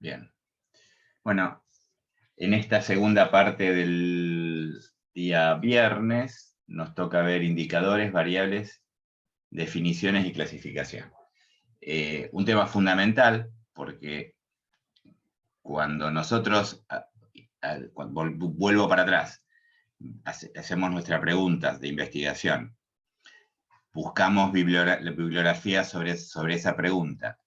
Bien. Bueno, en esta segunda parte del día viernes nos toca ver indicadores, variables, definiciones y clasificación. Un tema fundamental porque cuando nosotros, vuelvo para atrás, hacemos nuestras preguntas de investigación, buscamos bibliografía sobre esa pregunta,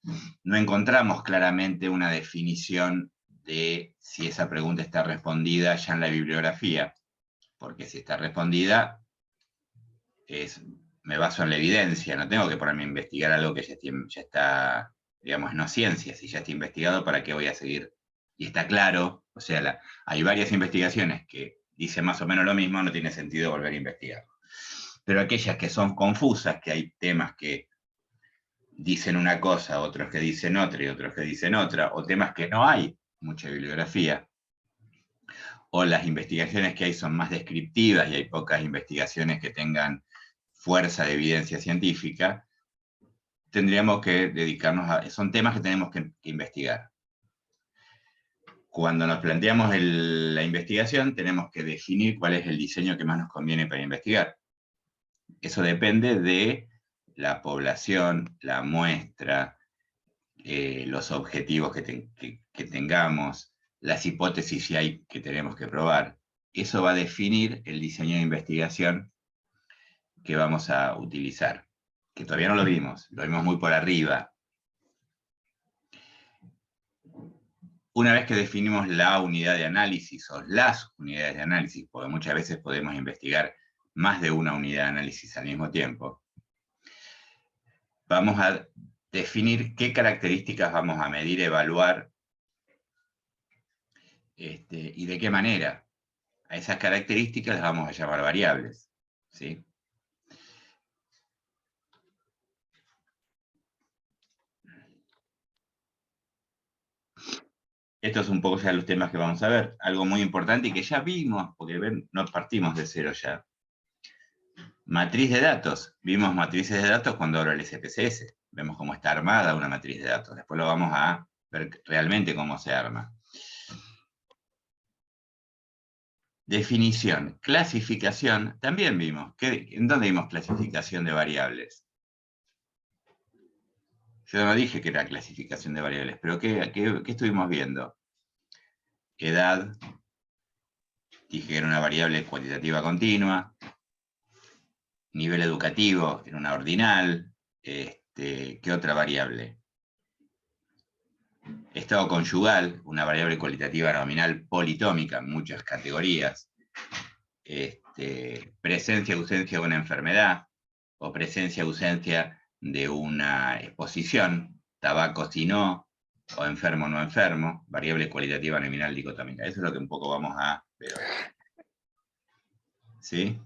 no encontramos claramente una definición de si esa pregunta está respondida ya en la bibliografía, porque si está respondida, me baso en la evidencia, no tengo que ponerme a investigar algo que ya está, digamos, no ciencia, si ya está investigado, ¿para qué voy a seguir? Y está claro, o sea, hay varias investigaciones que dicen más o menos lo mismo, no tiene sentido volver a investigar. Pero aquellas que son confusas, que hay temas que dicen una cosa, otros que dicen otra y otros que dicen otra, o temas que no hay mucha bibliografía, o las investigaciones que hay son más descriptivas y hay pocas investigaciones que tengan fuerza de evidencia científica, tendríamos que dedicarnos son temas que tenemos que investigar. Cuando nos planteamos la investigación, tenemos que definir cuál es el diseño que más nos conviene para investigar. Eso depende de la población, la muestra, los objetivos que tengamos, las hipótesis que tenemos que probar. Eso va a definir el diseño de investigación que vamos a utilizar, que todavía no lo vimos muy por arriba. Una vez que definimos la unidad de análisis o las unidades de análisis, porque muchas veces podemos investigar más de una unidad de análisis al mismo tiempo, vamos a definir qué características vamos a medir, evaluar, y de qué manera. A esas características las vamos a llamar variables, ¿sí? Estos son un poco ya los temas que vamos a ver. Algo muy importante y que ya vimos, porque ven, no partimos de cero ya. Matriz de datos. Vimos matrices de datos cuando hablo del SPSS. Vemos cómo está armada una matriz de datos. Después lo vamos a ver realmente cómo se arma. Definición. Clasificación. También vimos. ¿En dónde vimos clasificación de variables? Yo no dije que era clasificación de variables, pero ¿qué estuvimos viendo? Edad. Dije que era una variable cuantitativa continua. Nivel educativo, en una ordinal. ¿Qué otra variable? Estado conyugal, una variable cualitativa nominal politómica, muchas categorías. Presencia, ausencia de una enfermedad, o presencia, ausencia de una exposición, tabaco si no, o enfermo no enfermo, variable cualitativa nominal dicotómica. Eso es lo que un poco vamos a ver hoy. ¿Sí?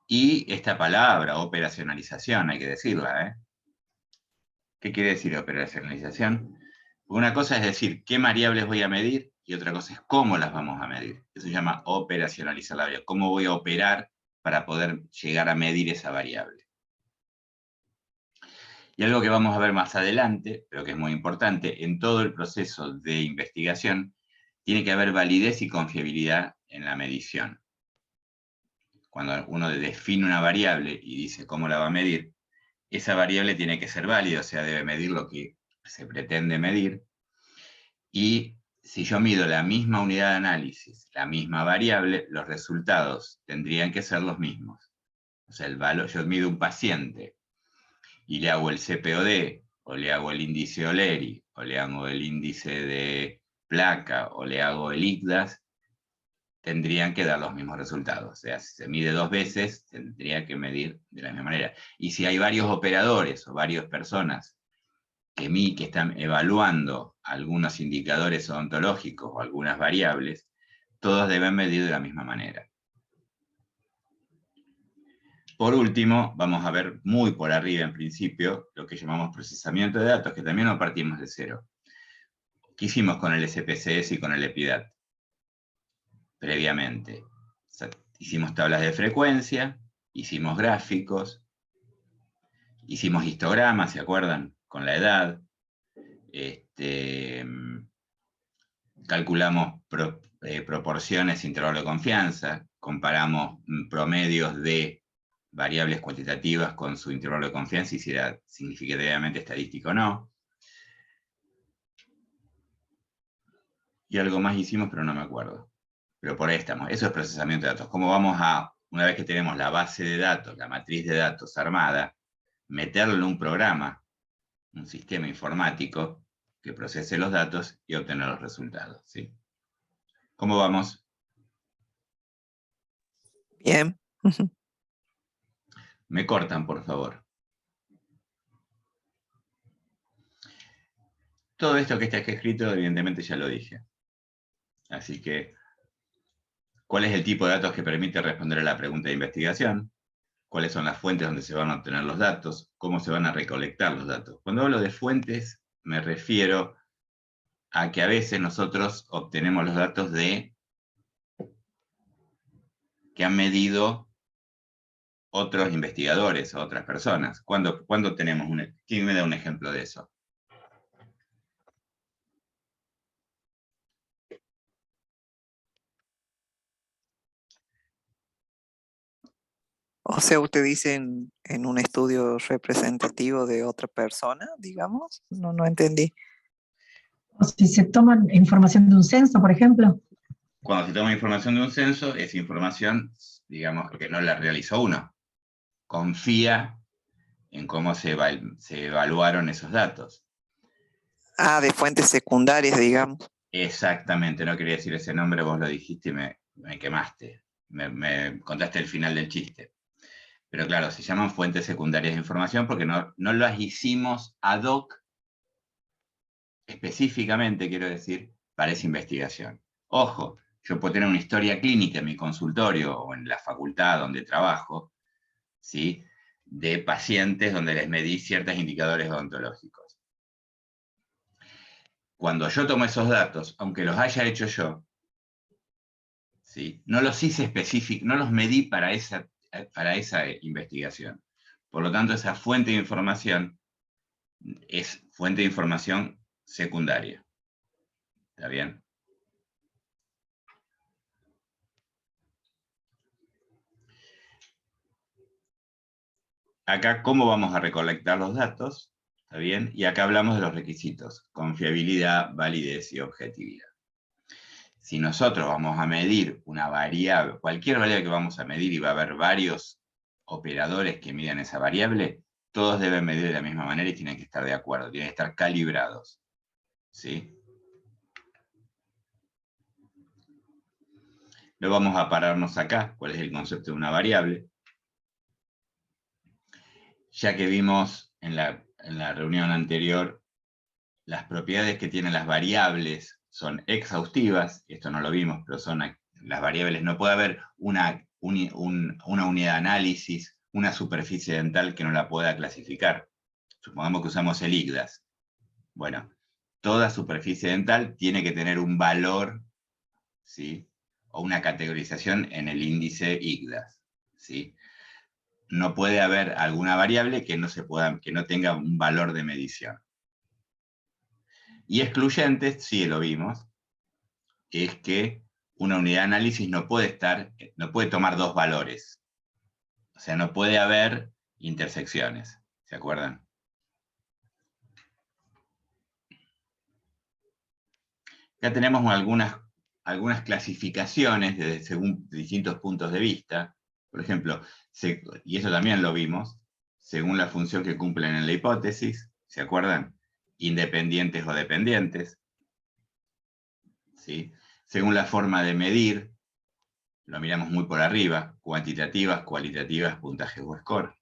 Y esta palabra, operacionalización, hay que decirla, ¿eh? ¿Qué quiere decir operacionalización? Una cosa es decir qué variables voy a medir y otra cosa es cómo las vamos a medir. Eso se llama operacionalizar la variable. ¿Cómo voy a operar para poder llegar a medir esa variable? Y algo que vamos a ver más adelante, pero que es muy importante, en todo el proceso de investigación tiene que haber validez y confiabilidad en la medición. Cuando uno define una variable y dice cómo la va a medir, esa variable tiene que ser válida, o sea, debe medir lo que se pretende medir. Y si yo mido la misma unidad de análisis, la misma variable, los resultados tendrían que ser los mismos. O sea, el valor, yo mido un paciente y le hago el CPOD, o le hago el índice O'Leary, o le hago el índice de placa, o le hago el IGDAS, tendrían que dar los mismos resultados. O sea, si se mide dos veces, tendría que medir de la misma manera. Y si hay varios operadores o varias personas que están evaluando algunos indicadores odontológicos o algunas variables, todos deben medir de la misma manera. Por último, vamos a ver muy por arriba en principio lo que llamamos procesamiento de datos, que también no partimos de cero. ¿Qué hicimos con el SPSS y con el EPIDAT? Previamente. O sea, hicimos tablas de frecuencia, hicimos gráficos, hicimos histogramas, ¿se acuerdan? Con la edad. calculamos proporciones, intervalo de confianza, comparamos promedios de variables cuantitativas con su intervalo de confianza y si era significativamente estadístico o no. Y algo más hicimos, pero no me acuerdo. Pero por ahí estamos. Eso es procesamiento de datos. ¿Cómo vamos a, una vez que tenemos la base de datos, la matriz de datos armada, meterlo en un programa, un sistema informático que procese los datos y obtener los resultados? ¿Sí? ¿Cómo vamos? Bien. Me cortan, por favor. Todo esto que está aquí escrito, evidentemente ya lo dije. Así que, ¿cuál es el tipo de datos que permite responder a la pregunta de investigación? ¿Cuáles son las fuentes donde se van a obtener los datos? ¿Cómo se van a recolectar los datos? Cuando hablo de fuentes, me refiero a que a veces nosotros obtenemos los datos de que han medido otros investigadores o otras personas. ¿Cuándo tenemos ¿quién me da un ejemplo de eso? O sea, usted dice en un estudio representativo de otra persona, digamos. No entendí. O si se toman información de un censo, por ejemplo. Cuando se toma información de un censo, es información, digamos, que no la realizó uno. Confía en cómo se evaluaron esos datos. Ah, de fuentes secundarias, digamos. Exactamente, no quería decir ese nombre, vos lo dijiste y me quemaste. Me contaste el final del chiste. Pero claro, se llaman fuentes secundarias de información porque no las hicimos ad hoc, específicamente, quiero decir, para esa investigación. Ojo, yo puedo tener una historia clínica en mi consultorio o en la facultad donde trabajo, ¿sí?, de pacientes donde les medí ciertos indicadores odontológicos. Cuando yo tomo esos datos, aunque los haya hecho yo, ¿sí?, no los hice específicos, no los medí para esa investigación. Por lo tanto, esa fuente de información es fuente de información secundaria. ¿Está bien? Acá, ¿cómo vamos a recolectar los datos? ¿Está bien? Y acá hablamos de los requisitos: confiabilidad, validez y objetividad. Si nosotros vamos a medir una variable, cualquier variable que vamos a medir, y va a haber varios operadores que midan esa variable, todos deben medir de la misma manera y tienen que estar de acuerdo, tienen que estar calibrados. ¿Sí? No vamos a pararnos acá, cuál es el concepto de una variable. Ya que vimos en la reunión anterior, las propiedades que tienen las variables son exhaustivas, esto no lo vimos, pero son las variables, no puede haber una unidad de análisis, una superficie dental que no la pueda clasificar. Supongamos que usamos el IGDAS. Bueno, toda superficie dental tiene que tener un valor, ¿sí?, o una categorización en el índice IGDAS, ¿sí? No puede haber alguna variable que no tenga un valor de medición. Y excluyentes, sí lo vimos, es que una unidad de análisis no puede tomar dos valores. O sea, no puede haber intersecciones. ¿Se acuerdan? Acá tenemos algunas clasificaciones según distintos puntos de vista. Por ejemplo, y eso también lo vimos, según la función que cumplen en la hipótesis, ¿se acuerdan? Independientes o dependientes, ¿sí? Según la forma de medir, lo miramos muy por arriba, cuantitativas, cualitativas, puntajes o score.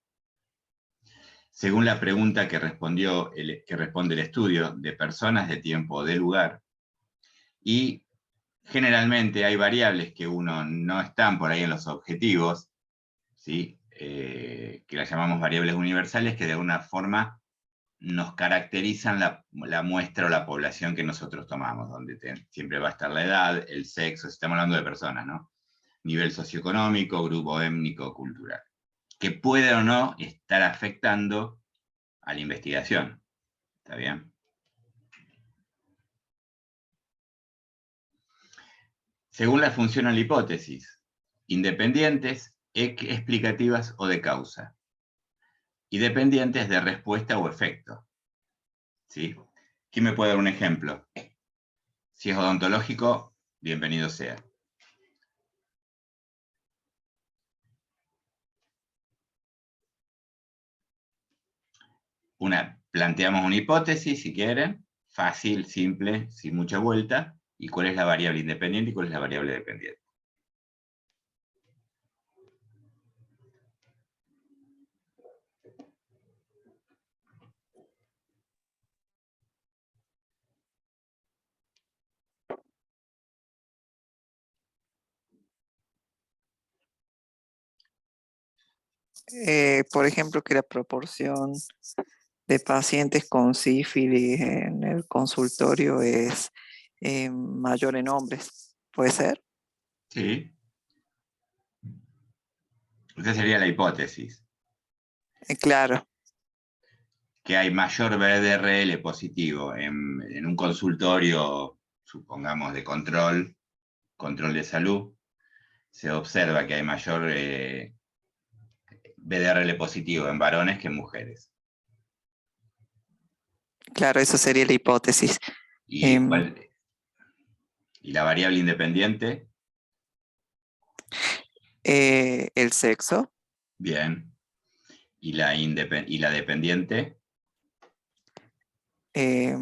Según la pregunta que responde el estudio, de personas, de tiempo o de lugar. Y generalmente hay variables que no están por ahí en los objetivos, ¿sí?, que las llamamos variables universales, que de alguna forma nos caracterizan la muestra o la población que nosotros tomamos, donde siempre va a estar la edad, el sexo, si estamos hablando de personas, ¿no? Nivel socioeconómico, grupo étnico, cultural, que puede o no estar afectando a la investigación. ¿Está bien? según la función en la hipótesis, independientes, explicativas o de causa, y dependientes de respuesta o efecto. ¿Sí? ¿Quién me puede dar un ejemplo? Si es odontológico, bienvenido sea. Planteamos una hipótesis, si quieren, fácil, simple, sin mucha vuelta, y cuál es la variable independiente y cuál es la variable dependiente. Por ejemplo, que la proporción de pacientes con sífilis en el consultorio es mayor en hombres. ¿Puede ser? ¿Sí? Esa sería la hipótesis. Claro, Que hay mayor BDRL positivo en un consultorio, supongamos, de control de salud, se observa que hay mayor BDRL positivo en varones que en mujeres. claro, eso sería la hipótesis. ¿Y la variable independiente? El sexo, Bien. ¿Y la dependiente? eh,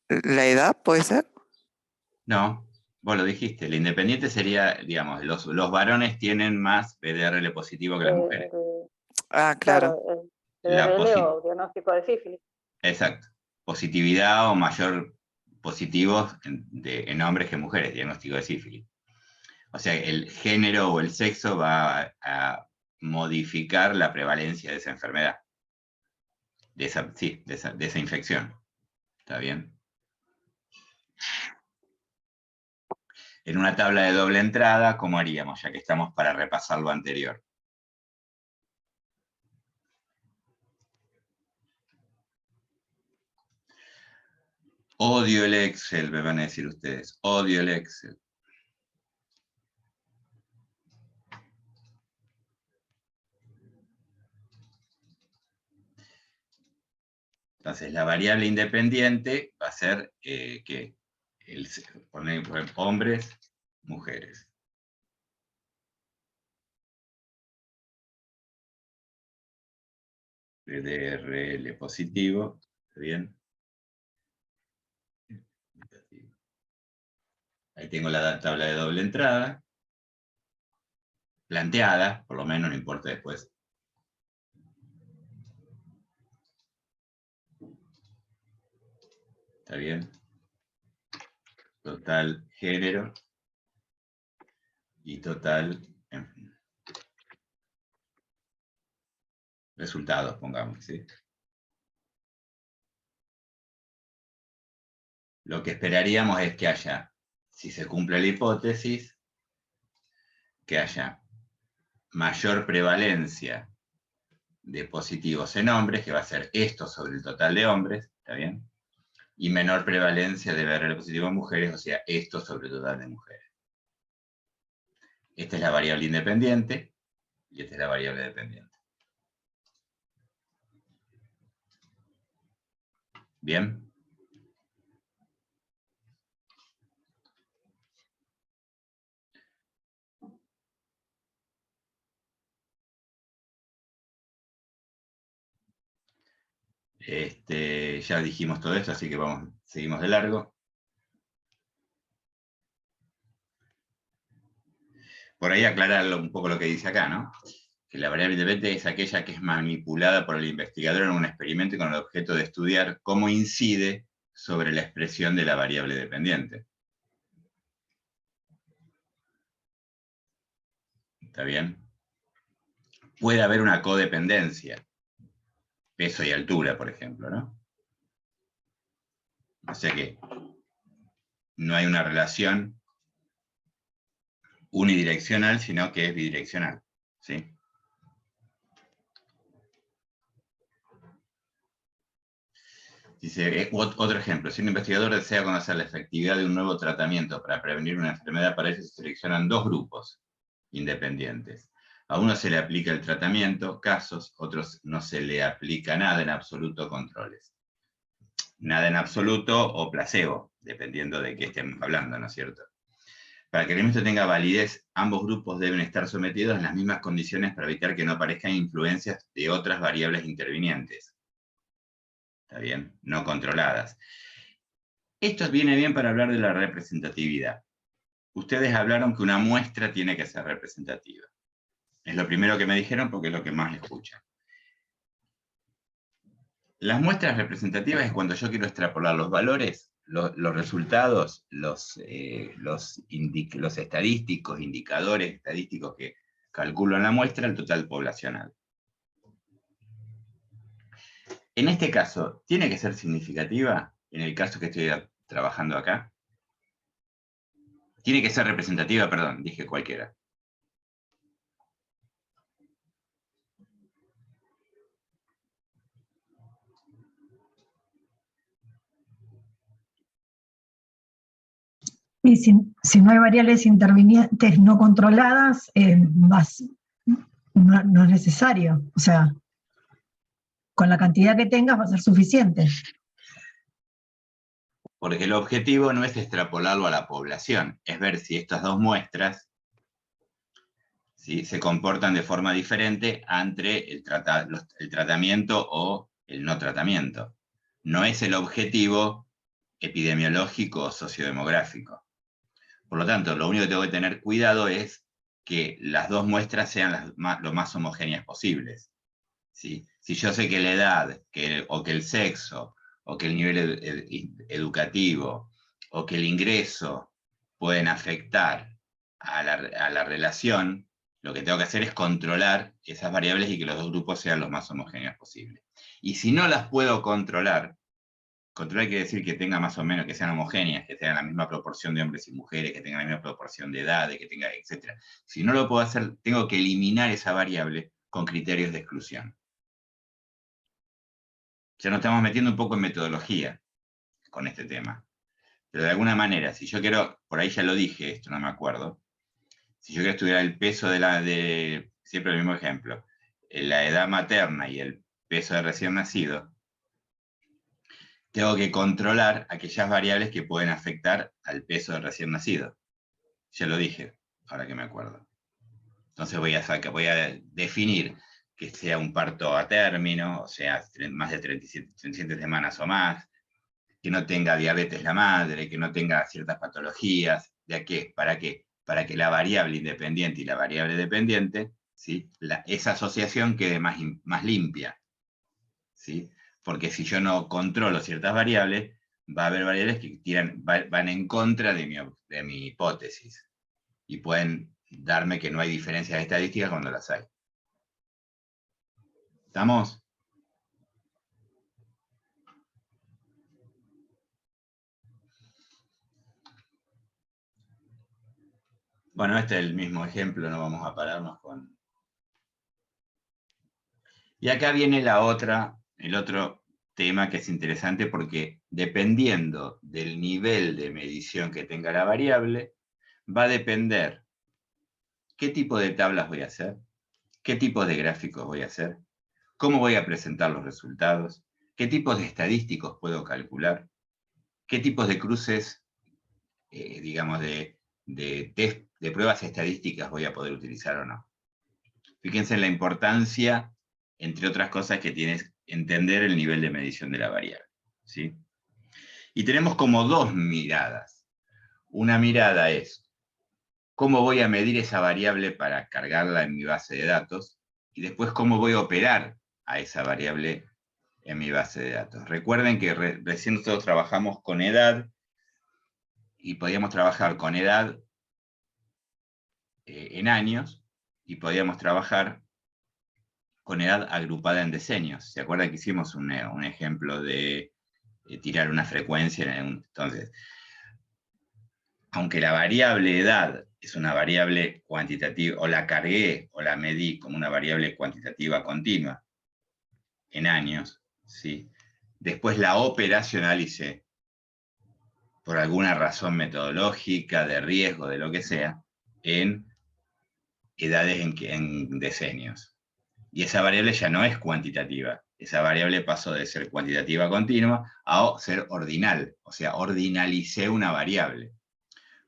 la edad, ¿puede ser? No, vos lo dijiste. La independiente sería, digamos, los varones tienen más BDRL positivo que las mujeres. Ah, claro. Claro, el La DRL o diagnóstico de sífilis. Exacto. Positividad o mayor positivos en hombres que en mujeres, diagnóstico de sífilis. O sea, el género o el sexo va a modificar la prevalencia de esa enfermedad, de esa infección. ¿Está bien? En una tabla de doble entrada, ¿cómo haríamos? Ya que estamos para repasar lo anterior. Odio el Excel, me van a decir ustedes. Odio el Excel. Entonces, la variable independiente va a ser que poner hombres, mujeres. BDRL positivo, ¿está bien? Ahí tengo la tabla de doble entrada, planteada, por lo menos no importa después. ¿Está bien? Total género y total, en fin. Resultados, pongamos, ¿sí? Lo que esperaríamos es que haya, si se cumple la hipótesis, que haya mayor prevalencia de positivos en hombres, que va a ser esto sobre el total de hombres, ¿está bien? Y menor prevalencia de BRL positivo en mujeres, o sea, esto sobre el total de mujeres. Esta es la variable independiente y esta es la variable dependiente. ¿Bien? Ya dijimos todo esto, así que seguimos de largo. Por ahí aclarar un poco lo que dice acá, ¿no? Que la variable independiente es aquella que es manipulada por el investigador en un experimento con el objeto de estudiar cómo incide sobre la expresión de la variable dependiente. ¿Está bien? Puede haber una codependencia, peso y altura, por ejemplo, ¿no? O sea que no hay una relación unidireccional, sino que es bidireccional, ¿sí? Dice, otro ejemplo, si un investigador desea conocer la efectividad de un nuevo tratamiento para prevenir una enfermedad, para eso se seleccionan dos grupos independientes. A uno se le aplica el tratamiento, casos, otros no se le aplica nada en absoluto, controles. Nada en absoluto o placebo, dependiendo de qué estemos hablando, ¿no es cierto? Para que el elemento tenga validez, ambos grupos deben estar sometidos en las mismas condiciones para evitar que no aparezcan influencias de otras variables intervinientes. ¿Está bien? No controladas. Esto viene bien para hablar de la representatividad. Ustedes hablaron que una muestra tiene que ser representativa. Es lo primero que me dijeron porque es lo que más escuchan. Las muestras representativas es cuando yo quiero extrapolar los valores, los resultados, los estadísticos, indicadores estadísticos que calculo en la muestra, el total poblacional. En este caso, ¿tiene que ser significativa? En el caso que estoy trabajando acá. Tiene que ser representativa, perdón, dije cualquiera. Y si no hay variables intervinientes no controladas, no es necesario. O sea, con la cantidad que tengas va a ser suficiente. Porque el objetivo no es extrapolarlo a la población, es ver si estas dos muestras, ¿sí?, se comportan de forma diferente entre el tratamiento o el no tratamiento. No es el objetivo epidemiológico o sociodemográfico. Por lo tanto, lo único que tengo que tener cuidado es que las dos muestras sean lo más homogéneas posibles. ¿Sí? Si yo sé que la edad, o que el sexo, o que el nivel educativo, o que el ingreso pueden afectar a la relación, lo que tengo que hacer es controlar esas variables y que los dos grupos sean los más homogéneos posibles. Y si no las puedo controlar quiere decir que tenga más o menos, que sean homogéneas, que tengan la misma proporción de hombres y mujeres, que tengan la misma proporción de edades, que tenga, etc. Si no lo puedo hacer, tengo que eliminar esa variable con criterios de exclusión. Ya nos estamos metiendo un poco en metodología con este tema. Pero de alguna manera, si yo quiero, por ahí ya lo dije, esto no me acuerdo, si yo quiero estudiar el peso siempre el mismo ejemplo, la edad materna y el peso de recién nacido, tengo que controlar aquellas variables que pueden afectar al peso del recién nacido. Ya lo dije, ahora que me acuerdo. Entonces voy a definir que sea un parto a término, o sea, más de 37 semanas o más, que no tenga diabetes la madre, que no tenga ciertas patologías. ¿De qué? ¿Para qué? Para que la variable independiente y la variable dependiente, ¿sí?, esa asociación quede más limpia. ¿Sí? Porque si yo no controlo ciertas variables, va a haber variables que van en contra de mi hipótesis. Y pueden darme que no hay diferencias estadísticas cuando las hay. ¿Estamos? Bueno, este es el mismo ejemplo, no vamos a pararnos con... Y acá viene el otro tema que es interesante, porque dependiendo del nivel de medición que tenga la variable, va a depender qué tipo de tablas voy a hacer, qué tipos de gráficos voy a hacer, cómo voy a presentar los resultados, qué tipos de estadísticos puedo calcular, qué tipos de cruces, digamos, de test, de pruebas estadísticas voy a poder utilizar o no. Fíjense en la importancia, entre otras cosas, que tienes que entender el nivel de medición de la variable, ¿sí? Y tenemos como dos miradas. Una mirada es cómo voy a medir esa variable para cargarla en mi base de datos, y después cómo voy a operar a esa variable en mi base de datos. Recuerden que recién nosotros trabajamos con edad, y podíamos trabajar con edad en años, y podíamos trabajar con edad agrupada en decenios. ¿Se acuerdan que hicimos un ejemplo de tirar una frecuencia? Entonces, aunque la variable edad es una variable cuantitativa, o la cargué o la medí como una variable cuantitativa continua en años, ¿sí?, después la operacionalicé, por alguna razón metodológica, de riesgo, de lo que sea, en edades en decenios. Y esa variable ya no es cuantitativa. Esa variable pasó de ser cuantitativa continua a ser ordinal. O sea, ordinalicé una variable.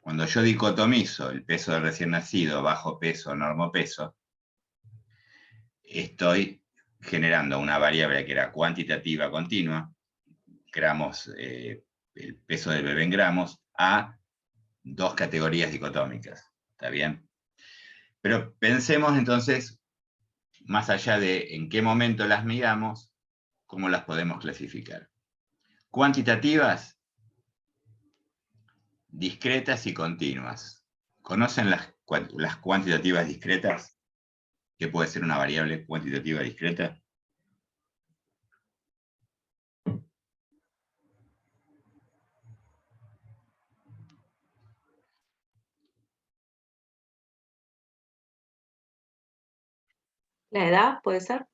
Cuando yo dicotomizo el peso del recién nacido, bajo peso, normopeso, estoy generando una variable que era cuantitativa continua, gramos, el peso del bebé en gramos, a dos categorías dicotómicas. ¿Está bien? Pero pensemos entonces, más allá de en qué momento las midamos, cómo las podemos clasificar. Cuantitativas, discretas y continuas. ¿Conocen las cuantitativas discretas? ¿Qué puede ser una variable cuantitativa discreta? ¿La edad puede ser?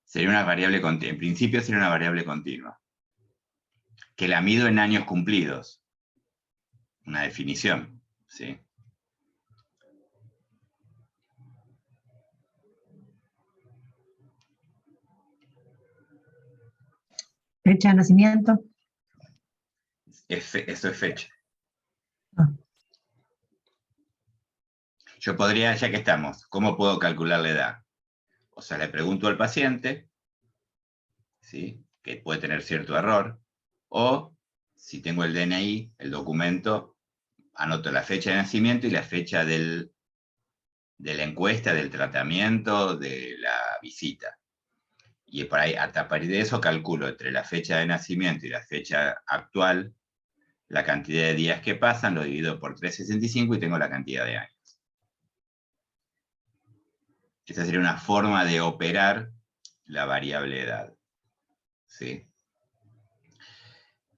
Sería una variable continua. En principio sería una variable continua. Que la mido en años cumplidos. Una definición, ¿sí? Fecha de nacimiento. Eso es fecha. Ah. Yo podría, ya que estamos, ¿cómo puedo calcular la edad? O sea, le pregunto al paciente, ¿sí?, que puede tener cierto error, o si tengo el DNI, el documento, anoto la fecha de nacimiento y la fecha de la encuesta, del tratamiento, de la visita. Y por ahí, a partir de eso calculo entre la fecha de nacimiento y la fecha actual, la cantidad de días que pasan, lo divido por 365 y tengo la cantidad de años. Esta sería una forma de operar la variable edad, ¿sí?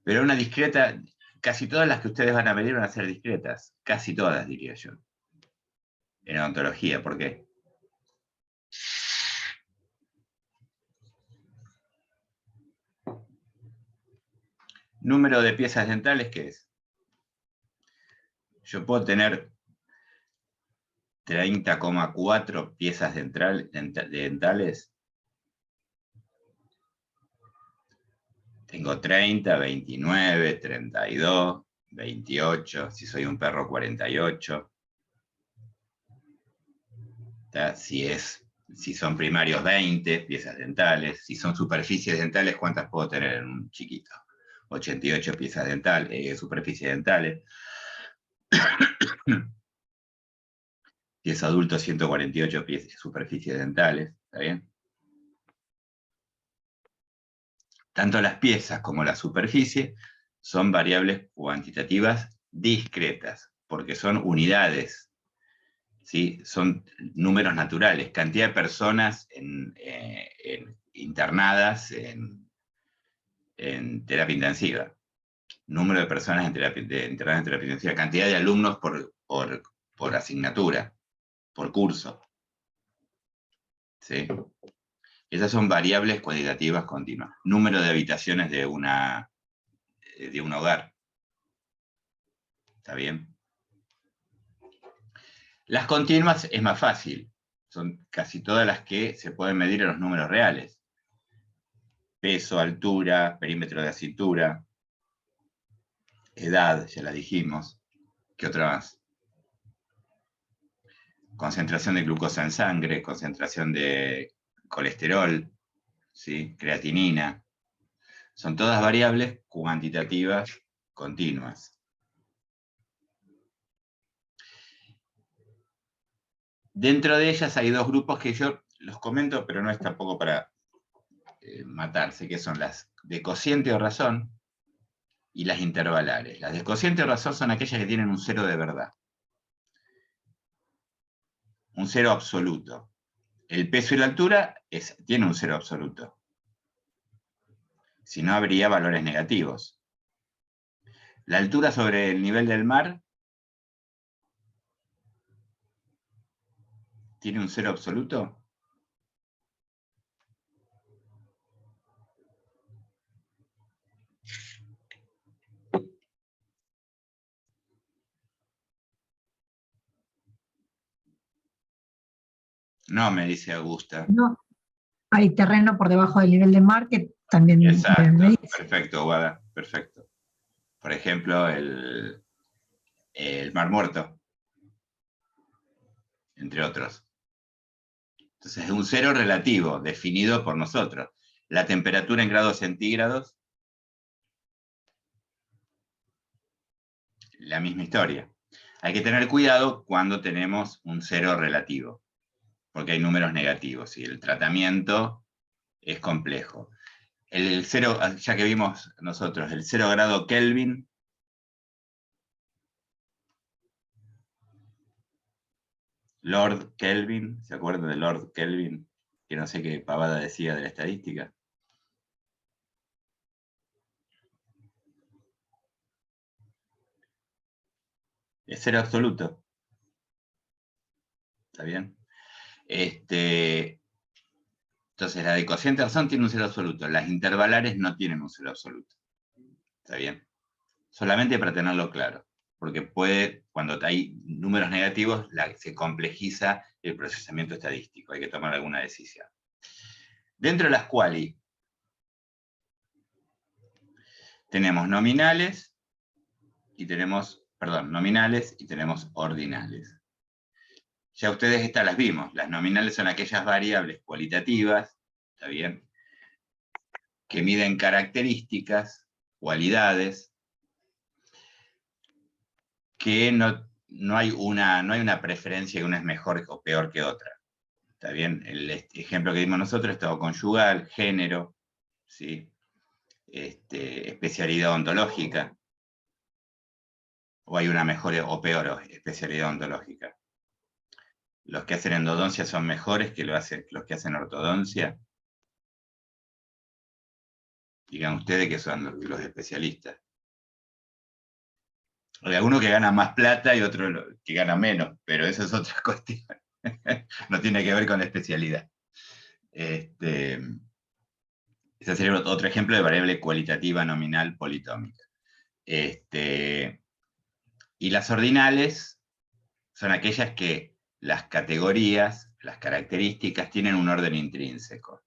Pero una discreta, casi todas las que ustedes van a medir van a ser discretas. Casi todas, diría yo. En odontología, ¿por qué? Número de piezas dentales, ¿qué es? Yo puedo tener 30,4 piezas dentales. Tengo 30, 29, 32, 28, si soy un perro 48. Si son primarios 20 piezas dentales, si son superficies dentales, ¿cuántas puedo tener en un chiquito? 88 piezas dentales, superficies dentales. Si es adulto, 148 superficies dentales, ¿está bien? Tanto las piezas como la superficie son variables cuantitativas discretas, porque son unidades, ¿sí? Son números naturales, cantidad de personas internadas en terapia intensiva, número de personas internadas en terapia intensiva, cantidad de alumnos por asignatura, por curso, ¿sí? Esas son variables cuantitativas continuas. Número de habitaciones de un hogar. ¿Está bien? Las continuas es más fácil. Son casi todas las que se pueden medir en los números reales. Peso, altura, perímetro de la cintura, edad, ya la dijimos. ¿Qué otra más? Concentración de glucosa en sangre, concentración de colesterol, ¿sí?, creatinina. Son todas variables cuantitativas continuas. Dentro de ellas hay dos grupos que yo los comento, pero no es tampoco para matarse, que son las de cociente o razón y las intervalares. Las de cociente o razón son aquellas que tienen un cero de verdad. Un cero absoluto. El peso y la altura tiene un cero absoluto. Si no, habría valores negativos. La altura sobre el nivel del mar tiene un cero absoluto. No, me dice Augusta. No, hay terreno por debajo del nivel de mar que también Exacto, me dice. perfecto, Guada, perfecto. Por ejemplo, el Mar Muerto, entre otros. Entonces es un cero relativo, definido por nosotros. La temperatura en grados centígrados, la misma historia. Hay que tener cuidado cuando tenemos un cero relativo, porque hay números negativos y el tratamiento es complejo. El cero, ya que vimos nosotros, el 0 grado Kelvin, Lord Kelvin, ¿se acuerdan de Lord Kelvin? Que no sé qué pavada decía de la estadística. Es cero absoluto. ¿Está bien? Entonces, la de cociente Tarzán tiene un cero absoluto. Las intervalares no tienen un cero absoluto. ¿Está bien? Solamente para tenerlo claro. Porque puede, cuando hay números negativos, se complejiza el procesamiento estadístico. Hay que tomar alguna decisión. Dentro de las quali, tenemos nominales y tenemos ordinales. Ya ustedes estas las vimos. Las nominales son aquellas variables cualitativas, ¿está bien?, que miden características, cualidades, que no hay una preferencia que una es mejor o peor que otra. ¿Está bien? El ejemplo que dimos nosotros, estado conyugal, género, ¿sí? Especialidad ontológica, o hay una mejor o peor especialidad ontológica. Los que hacen endodoncia son mejores que los que hacen ortodoncia. Digan ustedes que son los especialistas. Hay algunos que ganan más plata y otros que ganan menos, pero eso es otra cuestión. No tiene que ver con la especialidad. Ese sería otro ejemplo de variable cualitativa nominal politómica. Y las ordinales son aquellas que las categorías, las características, tienen un orden intrínseco.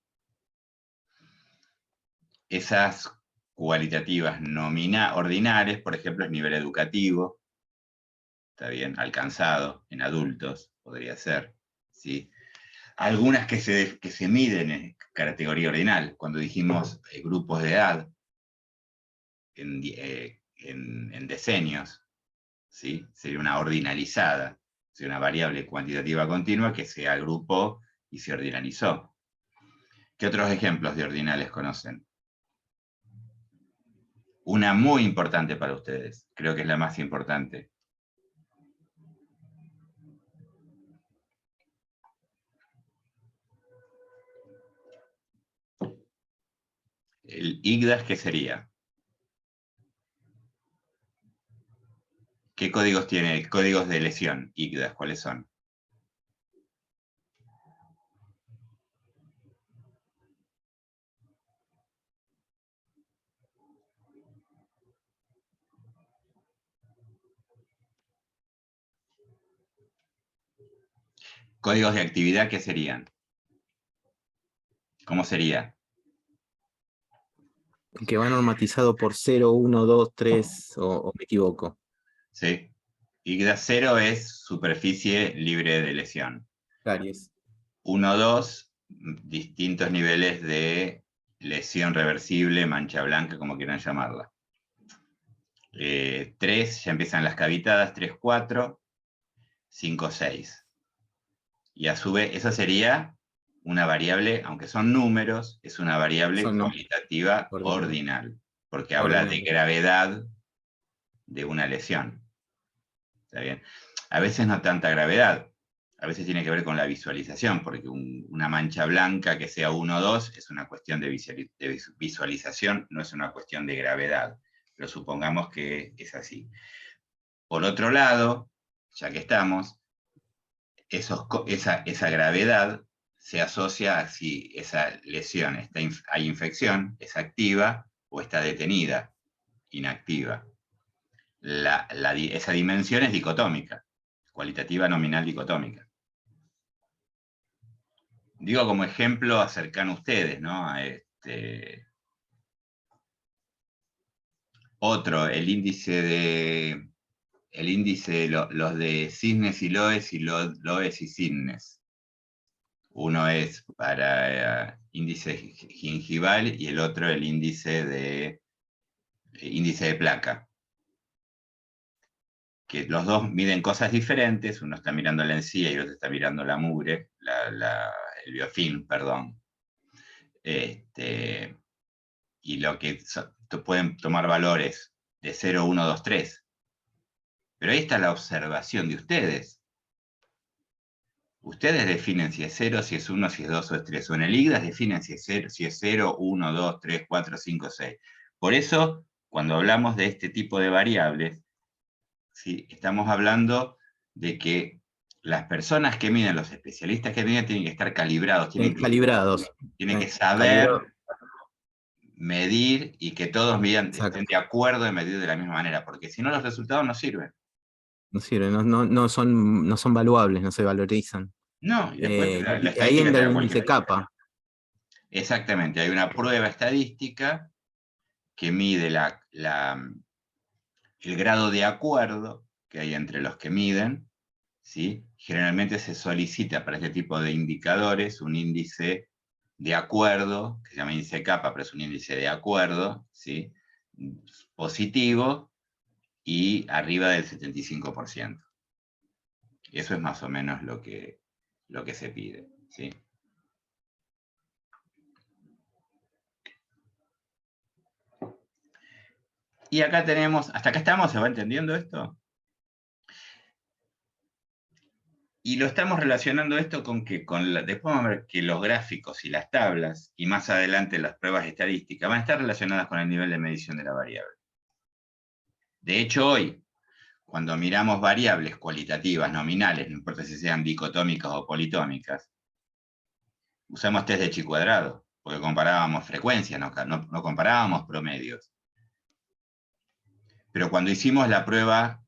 Esas cualitativas ordinales, por ejemplo, es nivel educativo, está bien, alcanzado en adultos, podría ser, ¿sí? Algunas que se miden en categoría ordinal, cuando dijimos grupos de edad, en decenios, ¿sí? Sería una ordinalizada, sería una variable cuantitativa continua que se agrupó y se ordinalizó. ¿Qué otros ejemplos de ordinales conocen? Una muy importante para ustedes, creo que es la más importante. El IGDAS, ¿qué sería? ¿Qué códigos tiene? Códigos de lesión, IGDAS, ¿cuáles son? Códigos de actividad, ¿qué serían? ¿Cómo sería? Que va normatizado por 0, 1, 2, 3, o me equivoco. Sí. IGDAS 0 es superficie libre de lesión. Caries. 1, 2, distintos niveles de lesión reversible, mancha blanca, como quieran llamarla. 3, ya empiezan las cavitadas, 3, 4, 5, 6. Y a su vez, esa sería una variable, aunque son números, es una variable cualitativa ordinal, porque habla de gravedad de una lesión. ¿Está bien? A veces no tanta gravedad, a veces tiene que ver con la visualización, porque una mancha blanca que sea 1 o 2 es una cuestión de visualización, no es una cuestión de gravedad, pero supongamos que es así. Por otro lado, ya que estamos, esa gravedad se asocia a si esa lesión hay infección, es activa o está detenida, inactiva. Esa dimensión es dicotómica, cualitativa nominal dicotómica. Digo como ejemplo cercano a ustedes, ¿no? Otro, el índice de los de cisnes y loes loes y cisnes. Uno es para índice gingival y el otro el índice de placa. Que los dos miden cosas diferentes, uno está mirando la encía y el otro está mirando la mugre, el biofilm, perdón. Y lo que pueden tomar valores de 0, 1, 2, 3. Pero ahí está la observación de ustedes. Ustedes definen si es 0, si es 1, si es 2 o es 3. O en el IGDAS definen si es 0, 1, 2, 3, 4, 5, 6. Por eso, cuando hablamos de este tipo de variables, ¿sí? Estamos hablando de que las personas que miden, los especialistas que miden, tienen que estar calibrados, tienen que saber medir y que todos estén de acuerdo en medir de la misma manera, porque si no los resultados no sirven. No sirven, no son valuables, no se valorizan. No, y después la Ahí estadística entra te da el cualquier índice capa. Exactamente, hay una prueba estadística que mide el grado de acuerdo que hay entre los que miden, ¿sí? Generalmente se solicita para este tipo de indicadores un índice de acuerdo, que se llama índice capa, pero es un índice de acuerdo, ¿sí? Positivo y arriba del 75%. Eso es más o menos lo que se pide, ¿sí? Y acá tenemos, hasta acá estamos, ¿se va entendiendo esto? Y lo estamos relacionando esto con que, después vamos a ver que los gráficos y las tablas, y más adelante las pruebas estadísticas, van a estar relacionadas con el nivel de medición de la variable. De hecho, hoy, cuando miramos variables cualitativas, nominales, no importa si sean dicotómicas o politómicas, usamos test de chi cuadrado, porque comparábamos frecuencias, no comparábamos promedios. Pero cuando hicimos la prueba,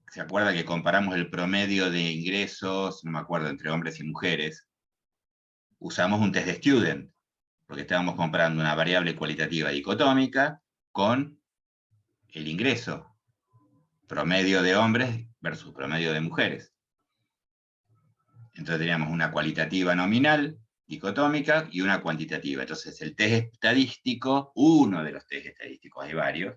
¿se acuerda que comparamos el promedio de ingresos, no me acuerdo, entre hombres y mujeres? Usamos un test de student, porque estábamos comparando una variable cualitativa dicotómica con el ingreso, promedio de hombres versus promedio de mujeres. Entonces teníamos una cualitativa nominal, dicotómica, y una cuantitativa. Entonces el test estadístico, uno de los test estadísticos, hay varios,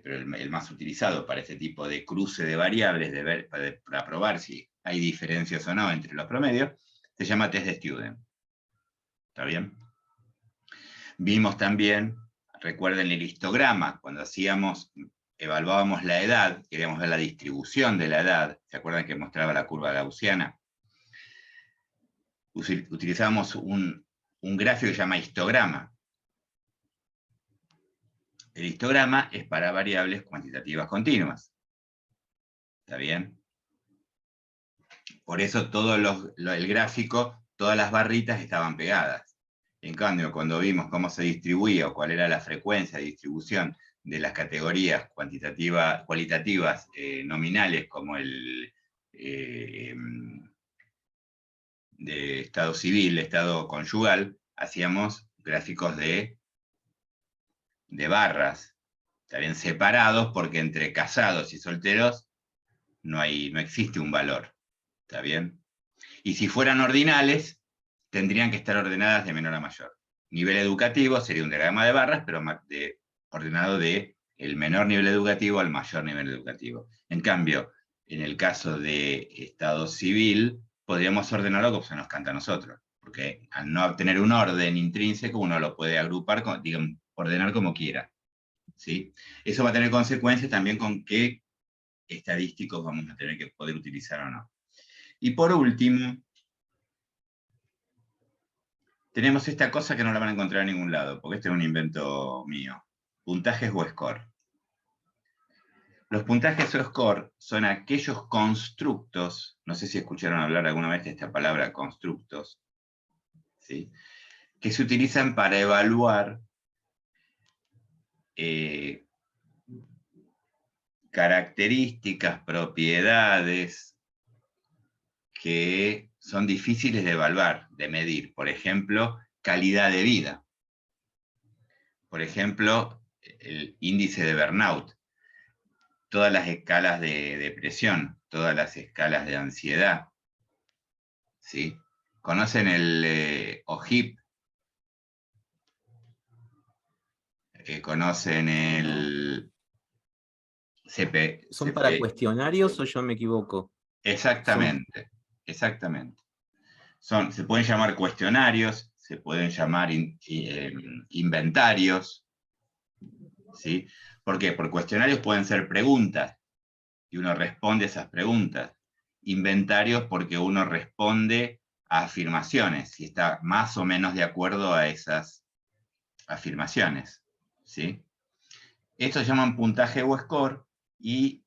pero el más utilizado para este tipo de cruce de variables, para probar si hay diferencias o no entre los promedios, se llama test de student. ¿Está bien? Vimos también, recuerden el histograma, cuando evaluábamos la edad, queríamos ver la distribución de la edad, ¿se acuerdan que mostraba la curva gaussiana? Utilizamos un gráfico que se llama histograma. El histograma es para variables cuantitativas continuas. ¿Está bien? Por eso el gráfico, todas las barritas estaban pegadas. En cambio, cuando vimos cómo se distribuía o cuál era la frecuencia de distribución de las categorías cualitativas nominales, como el de estado civil, estado conyugal, hacíamos gráficos de barras, estarían separados porque entre casados y solteros no existe un valor. ¿Está bien? Y si fueran ordinales, tendrían que estar ordenadas de menor a mayor. Nivel educativo sería un diagrama de barras, pero ordenado de el menor nivel educativo al mayor nivel educativo. En cambio, en el caso de estado civil, podríamos ordenarlo como se nos canta a nosotros, porque al no tener un orden intrínseco, uno lo puede agrupar, ordenar como quiera. ¿Sí? Eso va a tener consecuencias también con qué estadísticos vamos a tener que poder utilizar o no. Y por último, tenemos esta cosa que no la van a encontrar en ningún lado, porque este es un invento mío. Puntajes o score. Los puntajes o score son aquellos constructos, no sé si escucharon hablar alguna vez de esta palabra, constructos, ¿sí? Que se utilizan para evaluar características, propiedades que son difíciles de evaluar, de medir. Por ejemplo, calidad de vida. Por ejemplo, el índice de burnout. Todas las escalas de depresión, todas las escalas de ansiedad. ¿Sí? ¿Conocen el OHIP? ¿Conocen el CP? ¿Son para cuestionarios o yo me equivoco? Exactamente, exactamente. Se pueden llamar cuestionarios, se pueden llamar inventarios, ¿sí? ¿Por qué? Porque cuestionarios pueden ser preguntas, y uno responde a esas preguntas. Inventarios porque uno responde a afirmaciones, y está más o menos de acuerdo a esas afirmaciones, ¿sí? Estos se llaman puntaje o score, y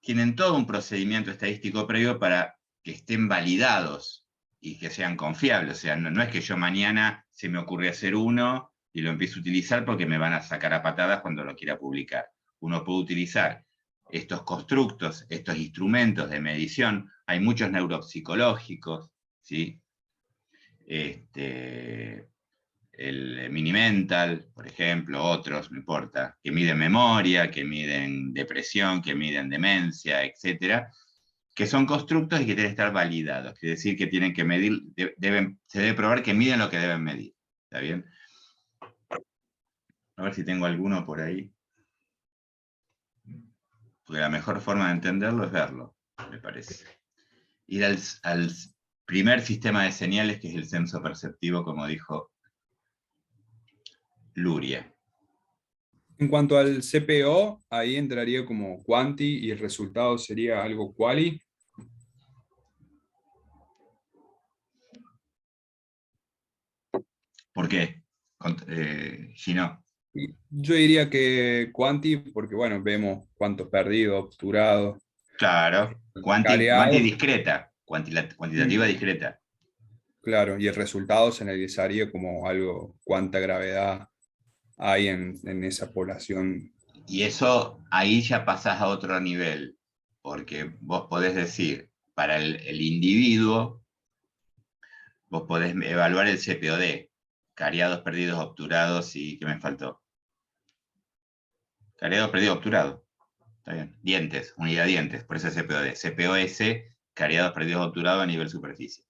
tienen todo un procedimiento estadístico previo para que estén validados y que sean confiables. O sea, no es que yo mañana se me ocurre hacer uno y lo empiezo a utilizar porque me van a sacar a patadas cuando lo quiera publicar. Uno puede utilizar estos constructos, estos instrumentos de medición. Hay muchos neuropsicológicos, ¿sí? El Minimental, por ejemplo, otros, no importa, que miden memoria, que miden depresión, que miden demencia, etcétera, que son constructos y que deben estar validados, quiere decir que tienen que medir, se debe probar que miden lo que deben medir. ¿Está bien? A ver si tengo alguno por ahí. Porque la mejor forma de entenderlo es verlo, me parece. Ir al primer sistema de señales, que es el censo perceptivo, como dijo Luria. En cuanto al CPO, ahí entraría como quanti y el resultado sería algo quali. ¿Por qué? Gino. Yo diría que quanti, porque bueno, vemos cuántos perdidos, obturados, Claro, cuanti careados. discreta, cuantitativa discreta. Claro, y el resultado se analizaría como algo, cuánta gravedad hay en esa población. Y eso, ahí ya pasás a otro nivel, porque vos podés decir, para el individuo, vos podés evaluar el CPOD, cariados, perdidos, obturados, y ¿qué me faltó? Cariados, perdidos, obturados. Está bien. Dientes, unidad dientes, por eso es CPOD. CPOS, cariados, perdidos, obturados a nivel superficie.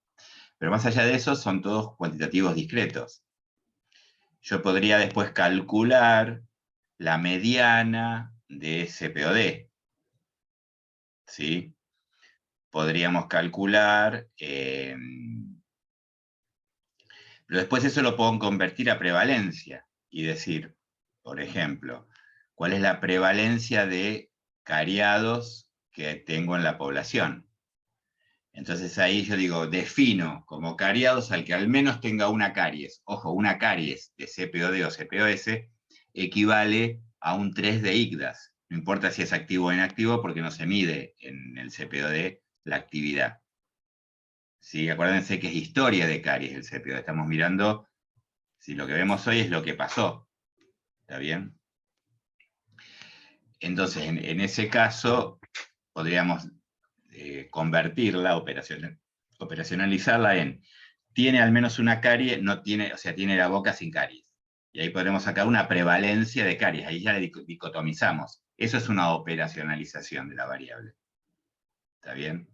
Pero más allá de eso, son todos cuantitativos discretos. Yo podría después calcular la mediana de CPOD, ¿sí? Podríamos calcular, pero después eso lo puedo convertir a prevalencia y decir, por ejemplo, ¿cuál es la prevalencia de cariados que tengo en la población? Entonces ahí yo digo, defino como cariados al que al menos tenga una caries. Ojo, una caries de CPOD o CPOS equivale a un 3 de IGDAS. No importa si es activo o inactivo porque no se mide en el CPOD la actividad. ¿Sí? Acuérdense que es historia de caries el CPOD. Estamos mirando si lo que vemos hoy es lo que pasó. ¿Está bien? Entonces, en ese caso, podríamos convertirla, operacionalizarla en tiene al menos una carie, no tiene, o sea, tiene la boca sin caries. Y ahí podremos sacar una prevalencia de caries, ahí ya la dicotomizamos. Eso es una operacionalización de la variable. ¿Está bien?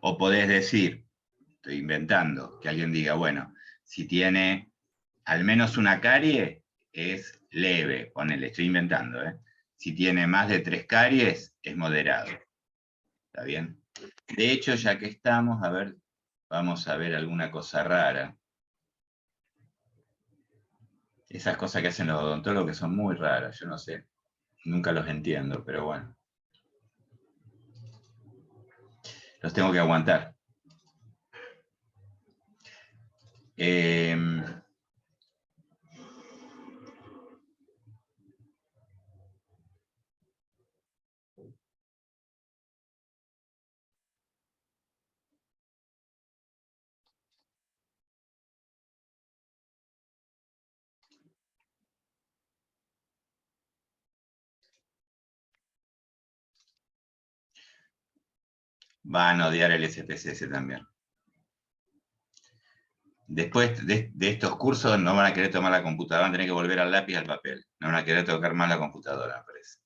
O podés decir, estoy inventando, que alguien diga, bueno, si tiene al menos una carie, es leve, ponele, estoy inventando, ¿eh? Si tiene más de 3 caries, es moderado. ¿Está bien? De hecho, ya que estamos, a ver, vamos a ver alguna cosa rara. Esas cosas que hacen los odontólogos que son muy raras, yo no sé. Nunca los entiendo, pero bueno. Los tengo que aguantar. Van a odiar el SPSS también. Después de estos cursos no van a querer tomar la computadora, van a tener que volver al lápiz y al papel. No van a querer tocar más la computadora, me parece.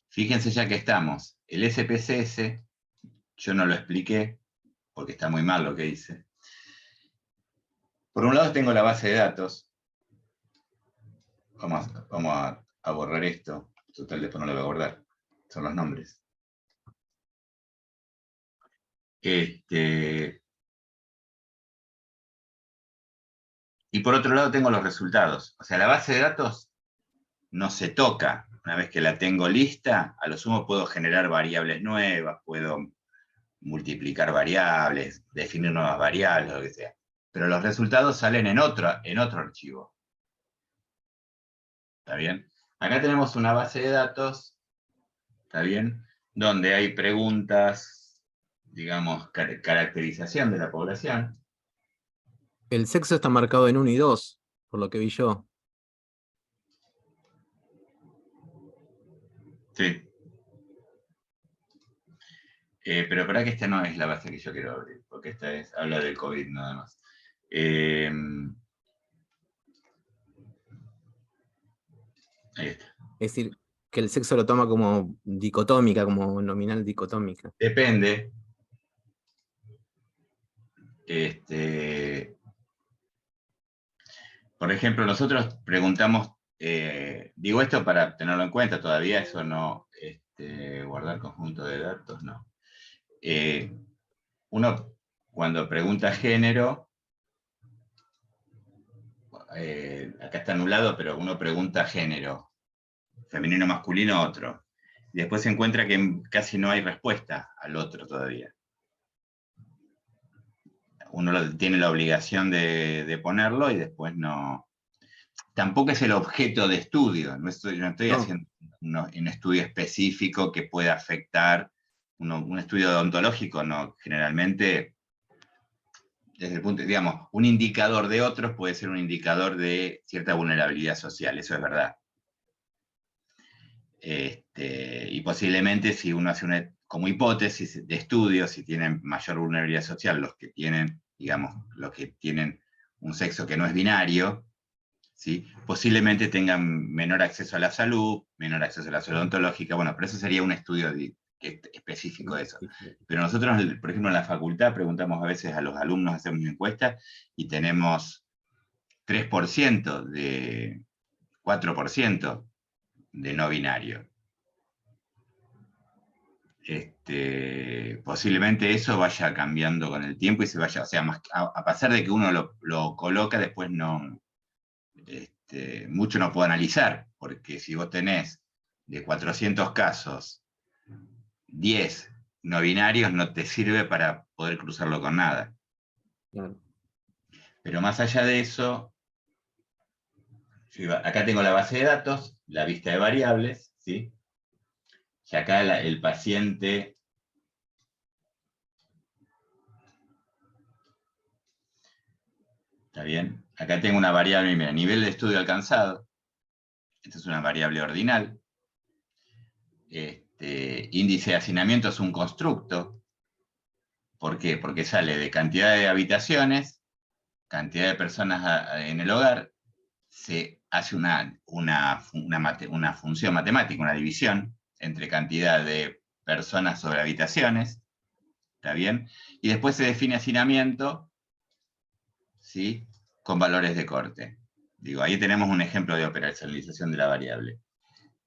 Fíjense ya que estamos. El SPSS, yo no lo expliqué, porque está muy mal lo que hice. Por un lado tengo la base de datos. Vamos a borrar esto. Total, después no lo voy a guardar. Son los nombres. Y por otro lado tengo los resultados. O sea, la base de datos no se toca. Una vez que la tengo lista, a lo sumo puedo generar variables nuevas, puedo multiplicar variables, definir nuevas variables, lo que sea. Pero los resultados salen en otro archivo. ¿Está bien? Acá tenemos una base de datos, ¿está bien? Donde hay preguntas, digamos, caracterización de la población. El sexo está marcado en 1 y 2, por lo que vi yo. Sí. Pero para que esta no es la base que yo quiero abrir, porque esta habla del COVID nada más. Ahí está. Es decir, que el sexo lo toma como dicotómica, como nominal dicotómica. Depende. Por ejemplo, nosotros preguntamos, digo esto para tenerlo en cuenta, todavía eso no, guardar conjunto de datos, no. Uno cuando pregunta género, acá está anulado, pero uno pregunta género, femenino, masculino, otro. Y después se encuentra que casi no hay respuesta al otro todavía. Uno tiene la obligación de ponerlo y después no. Tampoco es el objeto de estudio, no estoy haciendo un estudio específico que pueda afectar, un estudio odontológico, no, generalmente, desde el punto, digamos, un indicador de otros puede ser un indicador de cierta vulnerabilidad social, eso es verdad. Y posiblemente si uno hace como hipótesis de estudio, si tienen mayor vulnerabilidad social los que tienen, digamos, los que tienen un sexo que no es binario, ¿sí? Posiblemente tengan menor acceso a la salud, menor acceso a la salud odontológica, bueno, pero eso sería un estudio específico de eso. Pero nosotros, por ejemplo, en la facultad preguntamos a veces a los alumnos, hacemos una encuesta, y tenemos 3% 4% de no binario. Posiblemente eso vaya cambiando con el tiempo y se vaya, o sea, a pesar de que uno lo coloca, después no, mucho no puedo analizar, porque si vos tenés de 400 casos, 10 no binarios, no te sirve para poder cruzarlo con nada. Claro. Pero más allá de eso, acá tengo la base de datos, la vista de variables, ¿sí? Y acá el paciente ¿está bien? Acá tengo una variable, mira, nivel de estudio alcanzado. Esta es una variable ordinal. Índice de hacinamiento es un constructo. ¿Por qué? Porque sale de cantidad de habitaciones, cantidad de personas en el hogar, se hace una función matemática, una división entre cantidad de personas sobre habitaciones, ¿está bien? Y después se define hacinamiento, ¿sí? Con valores de corte. Digo, ahí tenemos un ejemplo de operacionalización de la variable.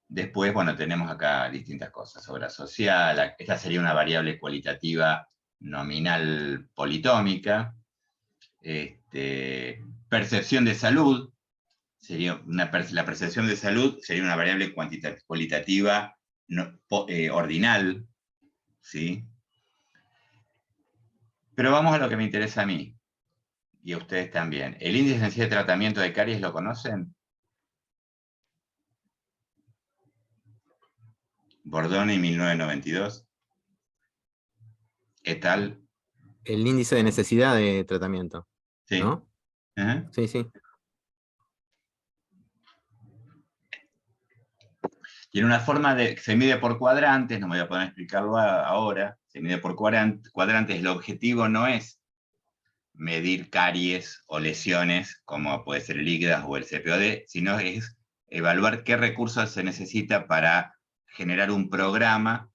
Después, bueno, tenemos acá distintas cosas. Obra social, esta sería una variable cualitativa nominal politómica. Percepción de salud, sería la percepción de salud sería una variable cualitativa ordinal, ¿sí? Pero vamos a lo que me interesa a mí, y a ustedes también. ¿El índice sencillo de tratamiento de caries lo conocen? Bordoni, 1992. ¿Qué tal? El índice de necesidad de tratamiento, Sí. ¿no? Ajá. Sí, sí. Tiene una forma de, se mide por cuadrantes, no me voy a poder explicarlo ahora, se mide por cuadrantes, el objetivo no es medir caries o lesiones, como puede ser el IGDAS o el CPOD, sino es evaluar qué recursos se necesita para generar un programa,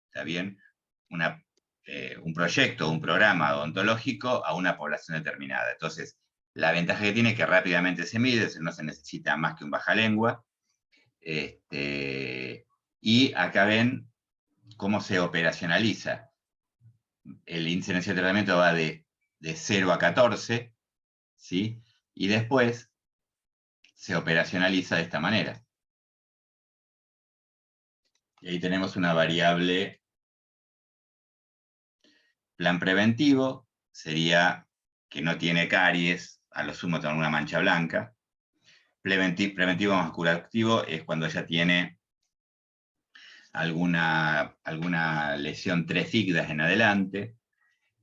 ¿está bien? Un proyecto, un programa odontológico a una población determinada. Entonces, la ventaja que tiene es que rápidamente se mide, no se necesita más que un bajalengua. Y acá ven cómo se operacionaliza. El índice de necesidad de tratamiento va de 0 a 14, ¿sí? Y después se operacionaliza de esta manera. Y ahí tenemos una variable. Plan preventivo sería que no tiene caries, a lo sumo tiene una mancha blanca. Preventivo más curativo es cuando ya tiene alguna lesión 3 IGDAS en adelante.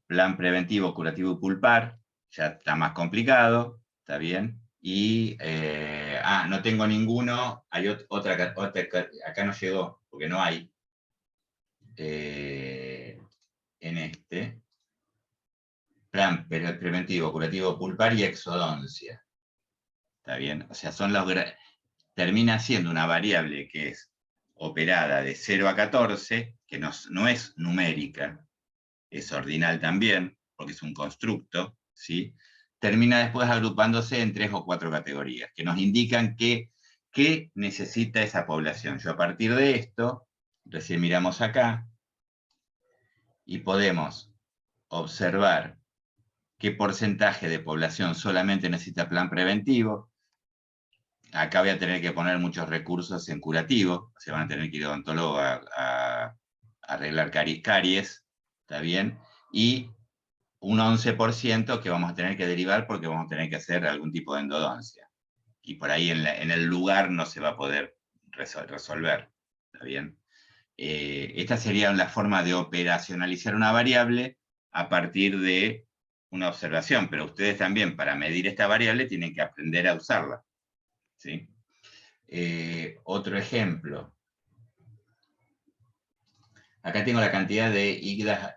Plan preventivo, curativo y pulpar, ya está más complicado, está bien. Y, no tengo ninguno, hay otra, acá no llegó, porque no hay. En este. Plan preventivo, curativo, pulpar y exodoncia. ¿Está bien? O sea, termina siendo una variable que es operada de 0 a 14, que no es numérica, es ordinal también, porque es un constructo, ¿sí? Termina después agrupándose en 3 o 4 categorías, que nos indican qué necesita esa población. Yo a partir de esto, recién miramos acá, y podemos observar qué porcentaje de población solamente necesita plan preventivo. Acá voy a tener que poner muchos recursos en curativo, se van a tener que ir a odontólogo a arreglar caries, ¿está bien? Y un 11% que vamos a tener que derivar porque vamos a tener que hacer algún tipo de endodoncia. Y por ahí en el lugar no se va a poder resolver, ¿está bien? Esta sería la forma de operacionalizar una variable a partir de una observación, pero ustedes también para medir esta variable tienen que aprender a usarla, ¿sí? Otro ejemplo. Acá tengo la cantidad de IGDAS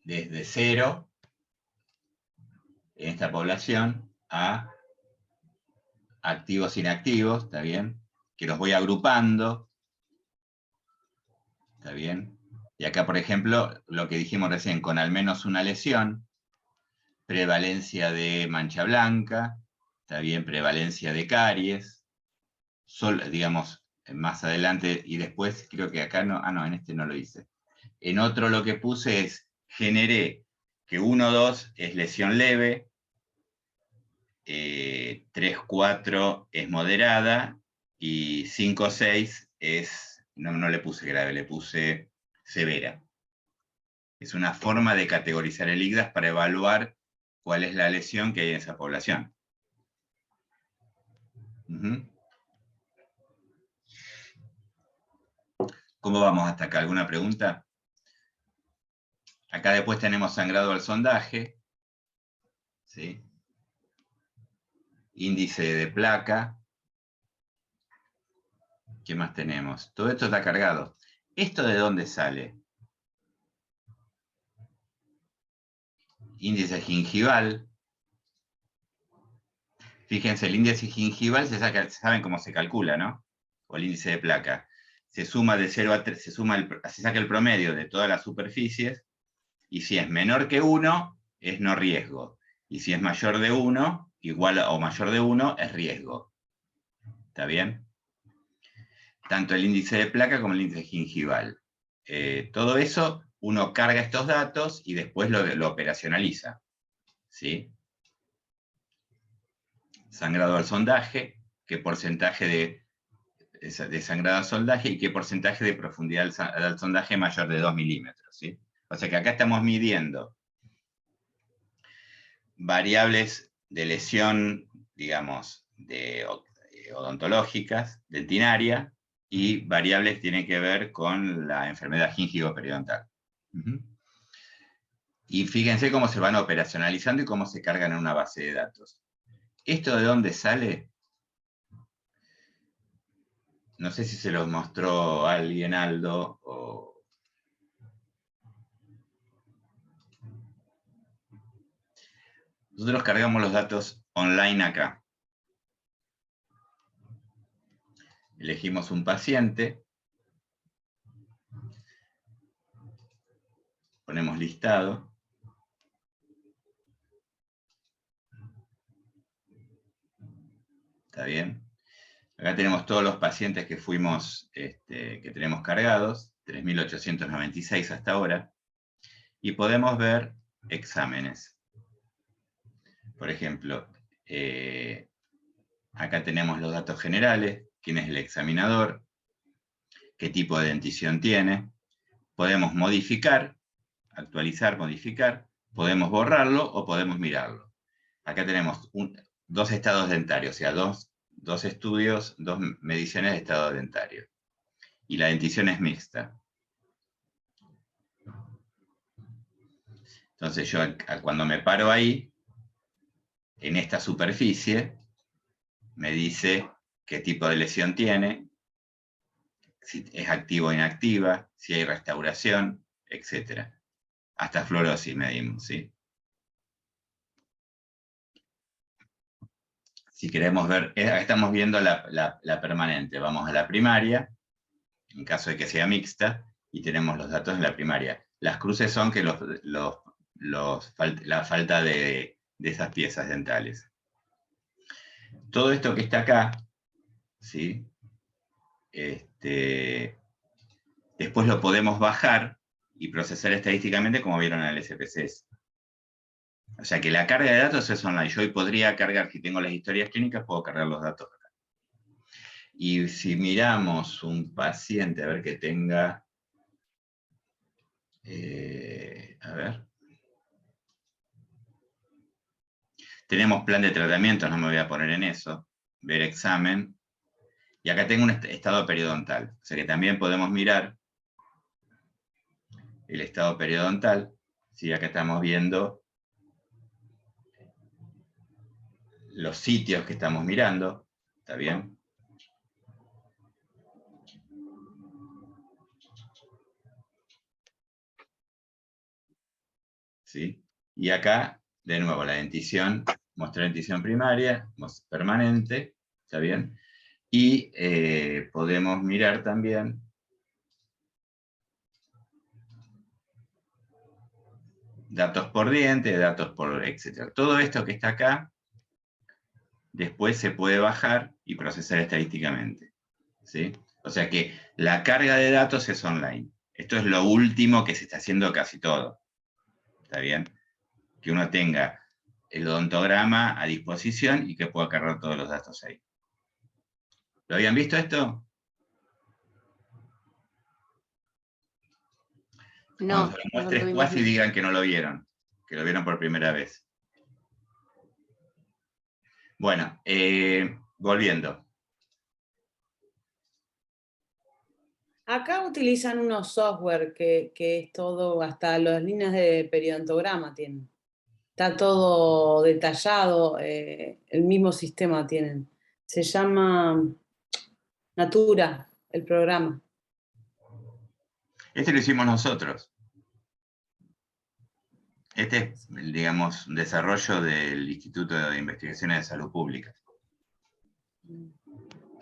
desde 0 en esta población a activos inactivos, ¿está bien? Que los voy agrupando, ¿está bien? Y acá, por ejemplo, lo que dijimos recién, con al menos una lesión, prevalencia de mancha blanca, ¿está bien? Prevalencia de caries, digamos, más adelante, y después creo que acá no, en este no lo hice. En otro lo que puse es, generé que 1-2 es lesión leve, 3-4 es moderada, y 5-6 es, no le puse grave, le puse severa. Es una forma de categorizar el IGDAS para evaluar cuál es la lesión que hay en esa población. ¿Cómo vamos hasta acá? ¿Alguna pregunta? Acá después tenemos sangrado al sondaje, ¿sí? Índice de placa. ¿Qué más tenemos? Todo esto está cargado. ¿Esto de dónde sale? Índice gingival. Fíjense, el índice gingival saben cómo se calcula, ¿no? O el índice de placa. Se suma de 0 a 3, se saca el promedio de todas las superficies, y si es menor que 1, es no riesgo. Y si es mayor de 1, igual o mayor de 1, es riesgo. ¿Está bien? Tanto el índice de placa como el índice gingival. Todo eso, uno carga estos datos y después lo operacionaliza, ¿sí? Sangrado al sondaje, qué porcentaje de sangrado al sondaje y qué porcentaje de profundidad al sondaje mayor de 2 milímetros, ¿sí? O sea que acá estamos midiendo variables de lesión, digamos, odontológicas, dentinaria, y variables que tienen que ver con la enfermedad gingivo-periodontal. Y fíjense cómo se van operacionalizando y cómo se cargan en una base de datos. ¿Esto de dónde sale? no sé si se los mostró alguien, Aldo, o... Nosotros cargamos los datos online acá. Elegimos un paciente. Ponemos listado. ¿Está bien? Acá tenemos todos los pacientes que que tenemos cargados, 3.896 hasta ahora, y podemos ver exámenes. Por ejemplo, acá tenemos los datos generales, quién es el examinador, qué tipo de dentición tiene. Podemos modificar, actualizar, modificar, podemos borrarlo o podemos mirarlo. Acá tenemos dos estados dentarios, o sea, dos estudios, dos mediciones de estado dentario. Y la dentición es mixta. Entonces yo cuando me paro ahí, en esta superficie, me dice qué tipo de lesión tiene, si es activa o inactiva, si hay restauración, etc. Hasta fluorosis medimos, ¿sí? Si queremos ver, estamos viendo la permanente. Vamos a la primaria, en caso de que sea mixta, y tenemos los datos en la primaria. Las cruces son que la falta de esas piezas dentales. Todo esto que está acá, ¿sí? Después lo podemos bajar y procesar estadísticamente como vieron en el SPSS. O sea que la carga de datos es online. Yo hoy podría cargar, si tengo las historias clínicas, puedo cargar los datos acá. Y si miramos un paciente, a ver que tenga... a ver. Tenemos plan de tratamiento, no me voy a poner en eso. Ver examen. Y acá tengo un estado periodontal. O sea que también podemos mirar el estado periodontal. ¿Sí? Acá estamos viendo los sitios que estamos mirando. ¿Está bien? ¿Sí? Y acá, de nuevo, la dentición, mostrar dentición primaria, permanente, ¿está bien? Y podemos mirar también datos por diente, datos por etc. Todo esto que está acá, después se puede bajar y procesar estadísticamente, ¿sí? O sea que la carga de datos es online. Esto es lo último que se está haciendo casi todo, ¿está bien? Que uno tenga el odontograma a disposición y que pueda cargar todos los datos ahí. ¿Lo habían visto esto? Cuando No, se lo no muestre lo vimos Squash y bien. digan que no lo vieron, que lo vieron por primera vez. Bueno, volviendo. Acá utilizan unos software que es todo, hasta las líneas de periodontograma tienen. Está todo detallado, el mismo sistema tienen. Se llama Natura, el programa. Este lo hicimos nosotros. Este es, digamos, un desarrollo del Instituto de Investigaciones de Salud Pública.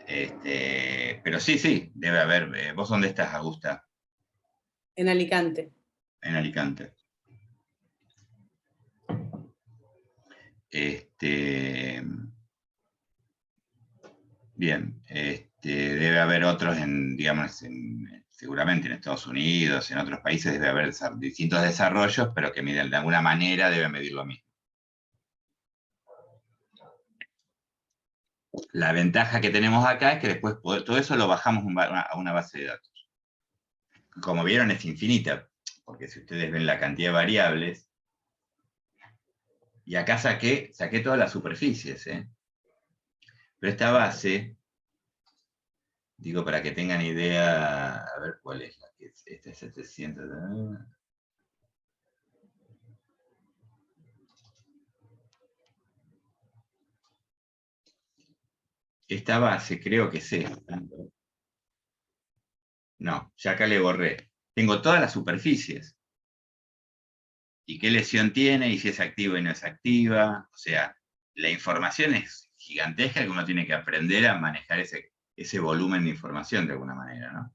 Pero sí, debe haber. ¿Vos dónde estás, Augusta? En Alicante. En Alicante. Bien, debe haber otros digamos, seguramente en Estados Unidos, en otros países debe haber distintos desarrollos, pero que miden de alguna manera deben medir lo mismo. La ventaja que tenemos acá es que después todo eso lo bajamos a una base de datos. Como vieron es infinita, porque si ustedes ven la cantidad de variables, y acá saqué todas las superficies, pero esta base, digo para que tengan idea, a ver cuál es la que es, esta es 700, esta base creo que es esta, No, ya acá le borré. Tengo todas las superficies. Y qué lesión tiene, y si es activa y no es activa. O sea, la información es gigantesca que uno tiene que aprender a manejar ese volumen de información de alguna manera, ¿no?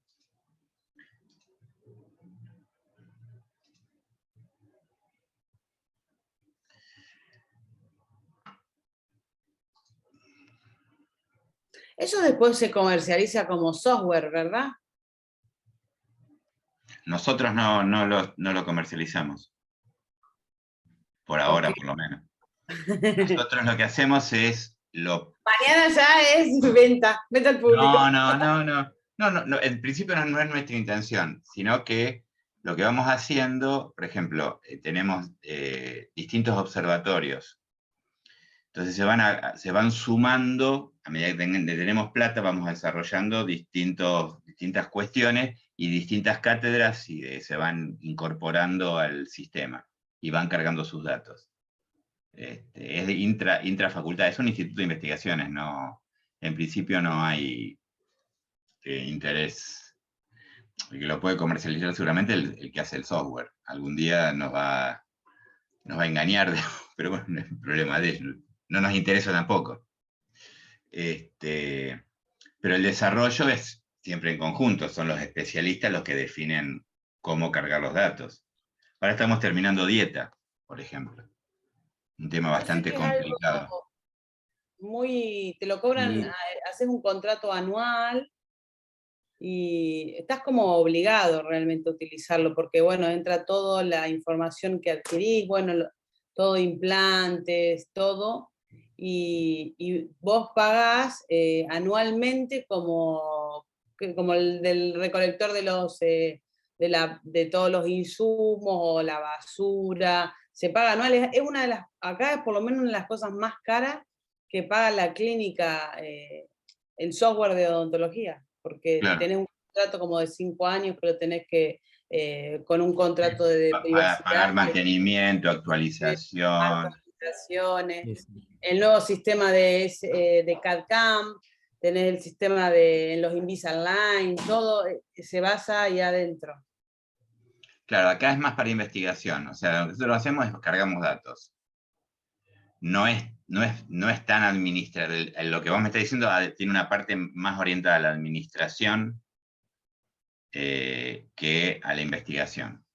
Eso después se comercializa como software, ¿verdad? Nosotros no lo comercializamos. Por ahora, Ok. por lo menos. Nosotros lo que hacemos es Mañana ya es venta al público. No, en principio no es nuestra intención, sino que lo que vamos haciendo, por ejemplo, tenemos distintos observatorios. Entonces se van sumando, a medida que tenemos plata, vamos desarrollando distintas cuestiones y distintas cátedras y se van incorporando al sistema y van cargando sus datos. Es de intrafacultad, es un instituto de investigaciones, en principio no hay interés. El que lo puede comercializar seguramente el que hace el software. Algún día nos va a engañar, pero bueno, no es el problema de ellos. No nos interesa tampoco. Pero el desarrollo es siempre en conjunto, son los especialistas los que definen cómo cargar los datos. Ahora estamos terminando dieta, por ejemplo. Un tema bastante Es complicado. algo te lo cobran, Y- haces un contrato anual y estás como obligado realmente a utilizarlo, porque bueno, entra toda la información que adquirís, bueno, todo implantes, todo, y vos pagás anualmente como el del recolector de de todos los insumos o la basura, se paga anual, es una de acá es por lo menos una de las cosas más caras que paga la clínica, el software de odontología, porque Claro. tenés un contrato como de 5 años, pero tenés que, con un contrato de privacidad, Pagar mantenimiento, actualización. actualizaciones, el nuevo sistema de CAD-CAM, tenés el sistema en los Invisalign, todo se basa ahí adentro. Claro, acá es más para investigación. O sea, lo que nosotros hacemos es cargamos datos. No es tan administrativo. Lo que vos me estás diciendo tiene una parte más orientada a la administración que a la investigación.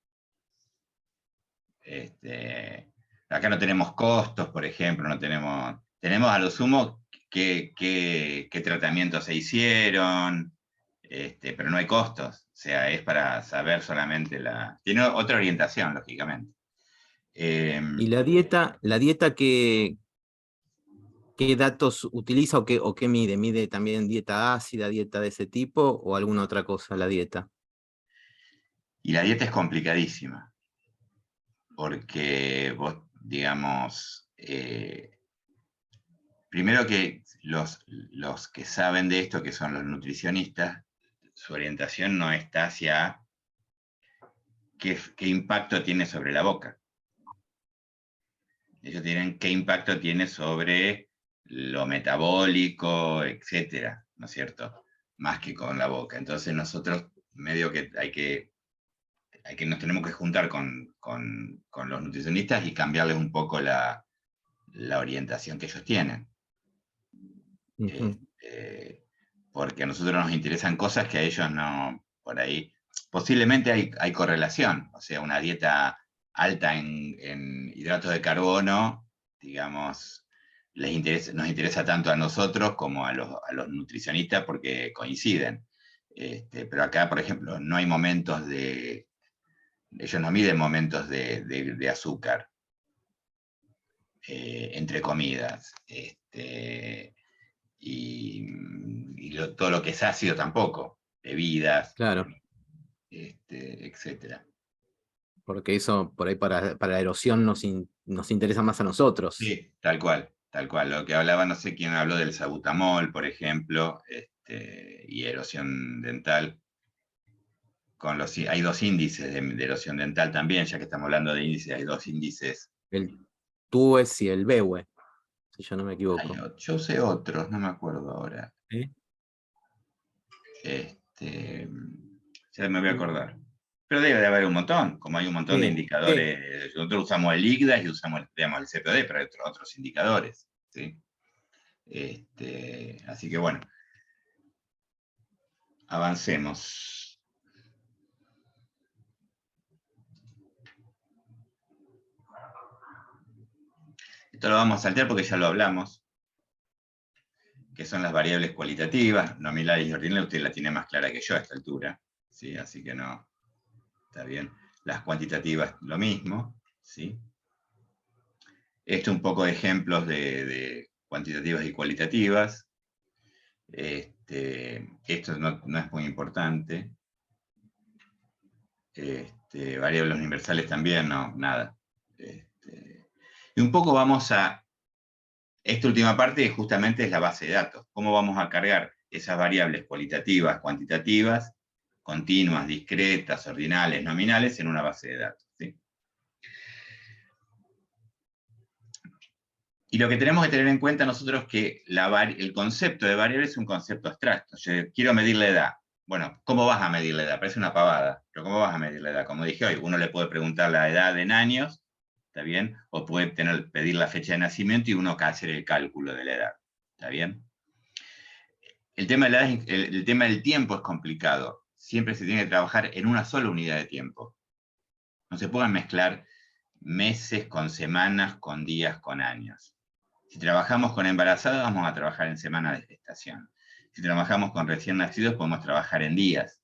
Acá no tenemos costos, por ejemplo, tenemos a lo sumo qué tratamientos se hicieron, pero no hay costos. O sea, es para saber solamente tiene otra orientación, lógicamente. ¿Y la dieta qué datos utiliza o qué mide? ¿Mide también dieta ácida, dieta de ese tipo o alguna otra cosa la dieta? Y la dieta es complicadísima, porque vos, digamos, primero que los que saben de esto, que son los nutricionistas, su orientación no está hacia qué impacto tiene sobre la boca. Ellos tienen qué impacto tiene sobre lo metabólico, etcétera, ¿no es cierto? Más que con la boca. Entonces nosotros medio que nos tenemos que juntar con los nutricionistas y cambiarles un poco la orientación que ellos tienen. Porque a nosotros nos interesan cosas que a ellos no, por ahí, posiblemente hay correlación, o sea, una dieta alta en hidratos de carbono, digamos, nos interesa tanto a nosotros como a los nutricionistas porque coinciden. Pero acá, por ejemplo, no hay momentos ellos no miden momentos de azúcar entre comidas. Todo lo que es ácido tampoco, bebidas, Claro, etcétera. porque eso por ahí para la erosión nos interesa más a nosotros. Sí, tal cual. Lo que hablaba, no sé quién habló del sabutamol, por ejemplo, y erosión dental. Hay 2 índices de erosión dental también, ya que estamos hablando de índices, hay 2 índices. El TUES y el BEWE, si yo no me equivoco. Yo usé otros, no me acuerdo ahora. ¿Eh? Ya me voy a acordar. Pero debe de haber un montón, como hay un montón de Sí, indicadores. Nosotros usamos el IGDAS y usamos, digamos, el CPD, pero hay otros indicadores. ¿Sí? Así que bueno, avancemos. Esto lo vamos a saltear porque ya lo hablamos, que son las variables cualitativas, nominales y ordinales. Usted la tiene más clara que yo a esta altura, ¿sí? Así que no, está bien. Las cuantitativas, lo mismo, ¿sí? Esto un poco de ejemplos de cuantitativas y cualitativas. Esto no es muy importante. Variables universales también, no, nada. Y un poco vamos a... Esta última parte justamente es la base de datos. ¿Cómo vamos a cargar esas variables cualitativas, cuantitativas, continuas, discretas, ordinales, nominales, en una base de datos? ¿Sí? Y lo que tenemos que tener en cuenta nosotros es que el concepto de variable es un concepto abstracto. Yo quiero medir la edad. Bueno, ¿cómo vas a medir la edad? Parece una pavada, pero ¿cómo vas a medir la edad? Como dije hoy, uno le puede preguntar la edad en años, ¿está bien? O puede pedir la fecha de nacimiento y uno hacer el cálculo de la edad, ¿está bien? El tema de la edad, el tema del tiempo es complicado. Siempre se tiene que trabajar en una sola unidad de tiempo. No se pueden mezclar meses con semanas, con días, con años. Si trabajamos con embarazadas, vamos a trabajar en semanas de gestación. Si trabajamos con recién nacidos, podemos trabajar en días.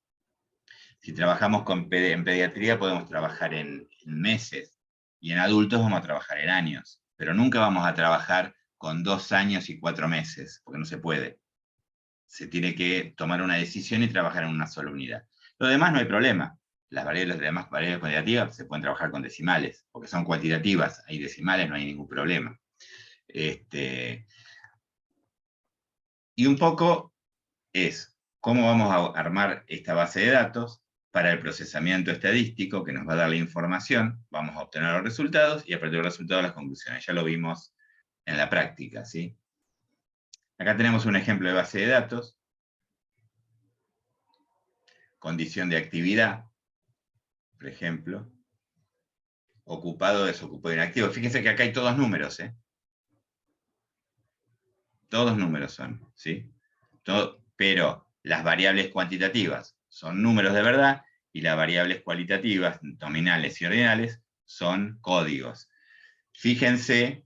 Si trabajamos en pediatría, podemos trabajar en meses. Y en adultos vamos a trabajar en años. Pero nunca vamos a trabajar con 2 años y 4 meses, porque no se puede. Se tiene que tomar una decisión y trabajar en una sola unidad. Lo demás no hay problema. Las demás variables cuantitativas se pueden trabajar con decimales, porque son cuantitativas. Hay decimales, no hay ningún problema. Y un poco es cómo vamos a armar esta base de datos para el procesamiento estadístico que nos va a dar la información, vamos a obtener los resultados y a partir de los resultados las conclusiones. Ya lo vimos en la práctica, ¿sí? Acá tenemos un ejemplo de base de datos, condición de actividad, por ejemplo, ocupado, desocupado, inactivo. Fíjense que acá hay todos números, ¿eh? Todos números son, ¿sí? Pero las variables cuantitativas son números de verdad y las variables cualitativas, nominales y ordinales, son códigos. Fíjense,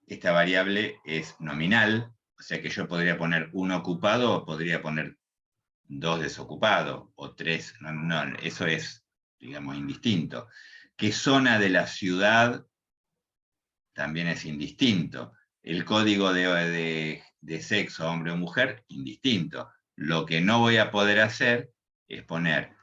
esta variable es nominal, o sea que yo podría poner 1 ocupado o podría poner 2 desocupado o 3, no, eso es, digamos, indistinto. ¿Qué zona de la ciudad? También es indistinto. El código de sexo, hombre o mujer, indistinto. Lo que no voy a poder hacer es poner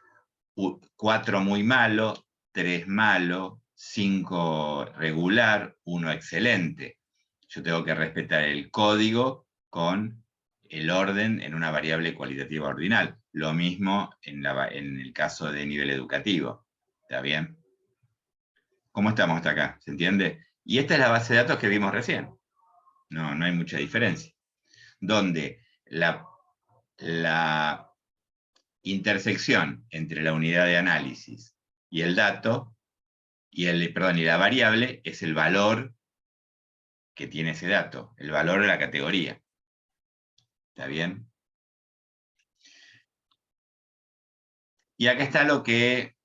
4 muy malo, 3 malo, 5 regular, 1 excelente. Yo tengo que respetar el código con el orden en una variable cualitativa ordinal. Lo mismo en el caso de nivel educativo. ¿Está bien? ¿Cómo estamos hasta acá? ¿Se entiende? Y esta es la base de datos que vimos recién. No hay mucha diferencia. Donde la intersección entre la unidad de análisis y el dato, y la variable, es el valor que tiene ese dato, el valor de la categoría. ¿Está bien? Y acá está lo que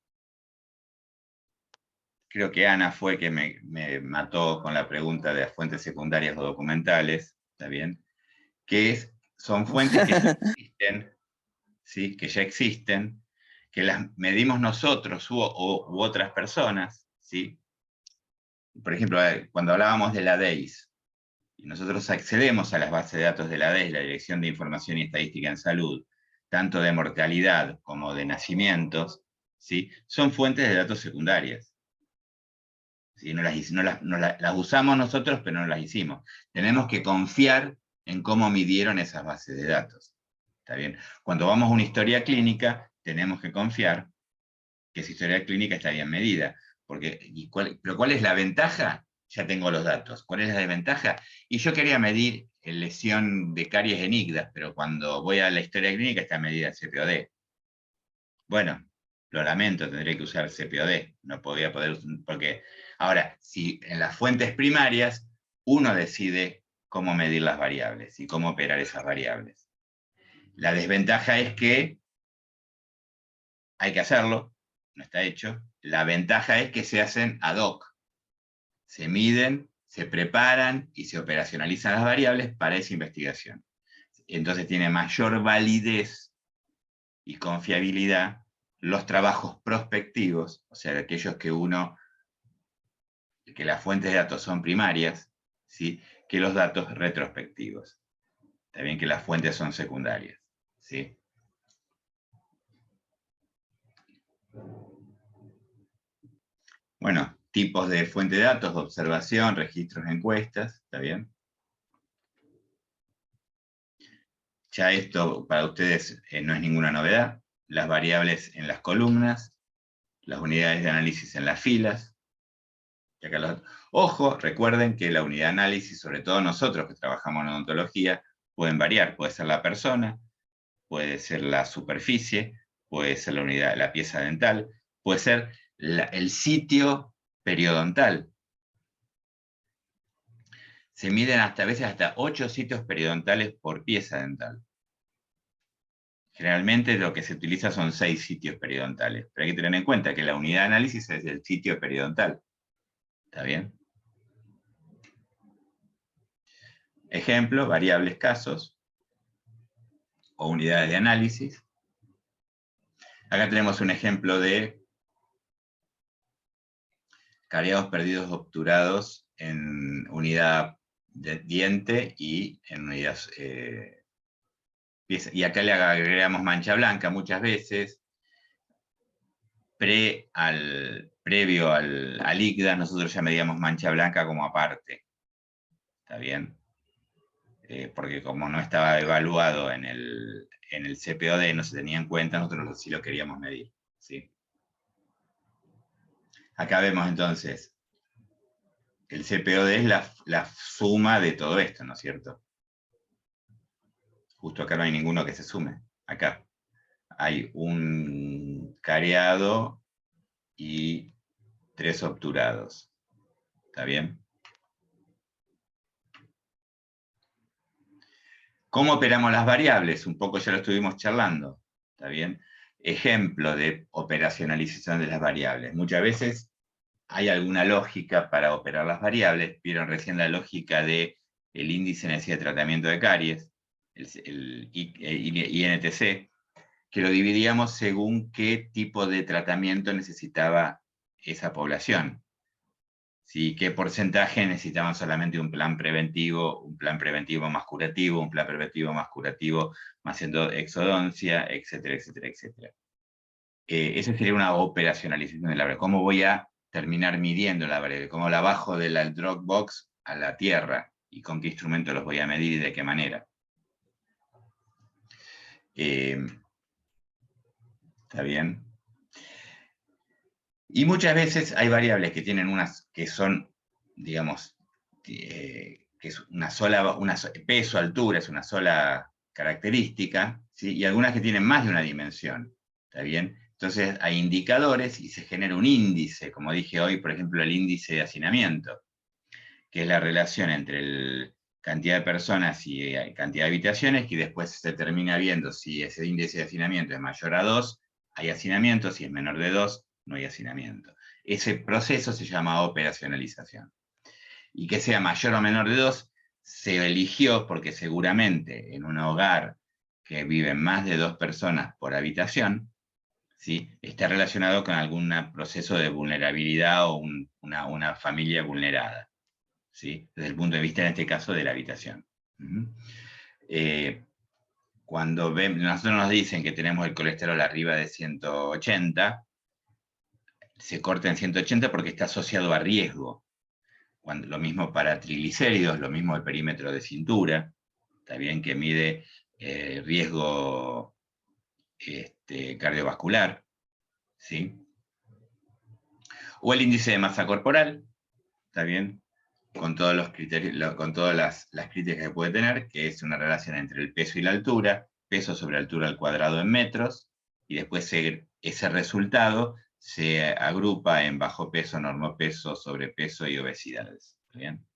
creo que Ana fue que me mató con la pregunta de las fuentes secundarias o documentales, ¿está bien? Que son fuentes que ya existen, ¿sí? Que ya existen, que las medimos nosotros u otras personas, ¿sí? Por ejemplo, cuando hablábamos de la DEIS, y nosotros accedemos a las bases de datos de la DEIS, la Dirección de Información y Estadística en Salud, tanto de mortalidad como de nacimientos, ¿sí? Son fuentes de datos secundarias. ¿Sí? Las usamos nosotros, pero no las hicimos. Tenemos que confiar en cómo midieron esas bases de datos. ¿Está bien? Cuando vamos a una historia clínica, tenemos que confiar que esa historia clínica está bien medida. ¿Pero cuál es la ventaja? Ya tengo los datos. ¿Cuál es la desventaja? Y yo quería medir lesión de caries en IGDAS, pero cuando voy a la historia clínica está medida CPOD. Bueno, Lo lamento, tendré que usar CPOD. No podría poder, porque ahora, si en las fuentes primarias, uno decide cómo medir las variables y cómo operar esas variables. La desventaja es que hay que hacerlo, no está hecho. La ventaja es que se hacen ad hoc. Se miden, se preparan y se operacionalizan las variables para esa investigación. Entonces tiene mayor validez y confiabilidad los trabajos prospectivos, o sea, aquellos que las fuentes de datos son primarias, ¿sí?, que los datos retrospectivos. Está bien que las fuentes son secundarias, ¿sí? Bueno, tipos de fuente de datos, observación, registros, encuestas, ¿está bien? Ya esto para ustedes no es ninguna novedad. Las variables en las columnas, las unidades de análisis en las filas. Ojo, recuerden que la unidad de análisis, sobre todo nosotros que trabajamos en odontología, pueden variar. Puede ser la persona, puede ser la superficie, puede ser la unidad, la pieza dental, puede ser el sitio periodontal. Se miden a veces hasta 8 sitios periodontales por pieza dental. Generalmente lo que se utiliza son 6 sitios periodontales, pero hay que tener en cuenta que la unidad de análisis es el sitio periodontal. ¿Está bien? Ejemplo, variables casos o unidades de análisis. Acá tenemos un ejemplo de cariados perdidos obturados en unidad de diente y en unidad pieza. Y acá le agregamos mancha blanca muchas veces. Previo al ICDA, nosotros ya medíamos mancha blanca como aparte. ¿Está bien? Porque como no estaba evaluado en el CPOD, no se tenía en cuenta, nosotros sí lo queríamos medir, ¿sí? Acá vemos entonces, el CPOD es la suma de todo esto, ¿no es cierto? Justo acá no hay ninguno que se sume. Acá hay un cariado y 3 obturados. ¿Está bien? ¿Cómo operamos las variables? Un poco ya lo estuvimos charlando. ¿Está bien? Ejemplo de operacionalización de las variables. Muchas veces hay alguna lógica para operar las variables. Vieron recién la lógica del índice de necesidad de tratamiento de caries, el INTC, que lo dividíamos según qué tipo de tratamiento necesitaba esa población. ¿Sí? ¿Qué porcentaje necesitaban solamente un plan preventivo más curativo, un plan preventivo más curativo más exodoncia, etcétera, etcétera, etcétera? Esa sería una operacionalización de la variable. ¿Cómo voy a terminar midiendo la variable? ¿Cómo la bajo de la Dropbox a la tierra? ¿Y con qué instrumento los voy a medir y de qué manera? ¿Está bien? Y muchas veces hay variables que tienen que son, digamos, que es peso, altura, es una sola característica, ¿sí? Y algunas que tienen más de una dimensión, ¿está bien? Entonces hay indicadores y se genera un índice, como dije hoy, por ejemplo, el índice de hacinamiento, que es la relación entre la cantidad de personas y cantidad de habitaciones, que después se termina viendo si ese índice de hacinamiento es mayor a 2, hay hacinamiento, si es menor de 2, no hay hacinamiento. Ese proceso se llama operacionalización. Y que sea mayor o menor de 2, se eligió porque seguramente en un hogar que viven más de 2 personas por habitación, ¿sí?, está relacionado con algún proceso de vulnerabilidad o una familia vulnerada, ¿sí?, desde el punto de vista, en este caso, de la habitación. Cuando nosotros nos dicen que tenemos el colesterol arriba de 180, se corta en 180 porque está asociado a riesgo. Lo mismo para triglicéridos, lo mismo el perímetro de cintura, está bien, que mide riesgo cardiovascular, ¿sí? O el índice de masa corporal, está bien, con todos los criterios, con todas las críticas que puede tener, que es una relación entre el peso y la altura, peso sobre altura al cuadrado en metros, y después se ese resultado se agrupa en bajo peso, normopeso, sobrepeso y obesidades. ¿Está bien?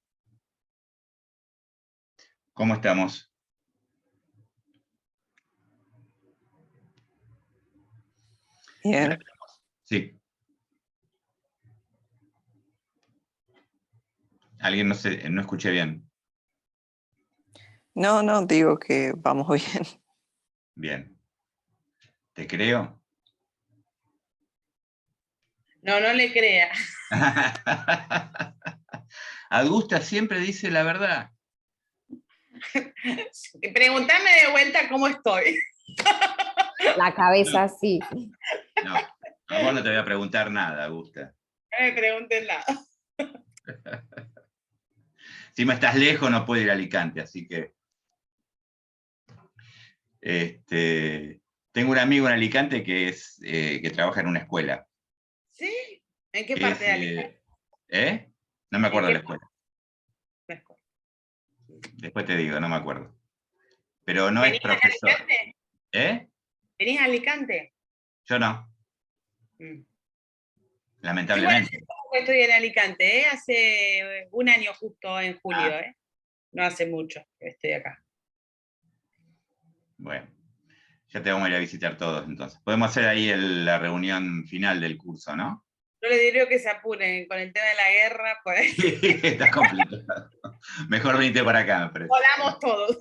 ¿Cómo estamos? Bien. Sí. ¿Alguien no escuché bien? No, no, digo que vamos bien. Bien. ¿Te creo? No, no le crea. Augusta siempre dice la verdad. Preguntame de vuelta cómo estoy. La cabeza sí. No, a vos no te voy a preguntar nada, Augusta. No me pregunten nada. Si me estás lejos, no puedo ir a Alicante, así que... tengo un amigo en Alicante que trabaja en una escuela. ¿Sí? ¿En qué que parte es, de Alicante? No me acuerdo de ¿En la qué escuela. parte? Después te digo, no me acuerdo. Pero no es ¿Venís a profesor. Alicante? ¿Eh? ¿Venís a Alicante? Yo no, Mm. lamentablemente. Yo estoy en Alicante, ¿eh? Hace un año justo en julio, Ah. ¿eh? No hace mucho que estoy acá. Bueno, ya te vamos a ir a visitar todos entonces. Podemos hacer ahí la reunión final del curso, ¿no? Yo les diría que se apuren con el tema de la guerra, por ahí Sí, está complicado. Mejor venite para acá, me parece. volamos todos.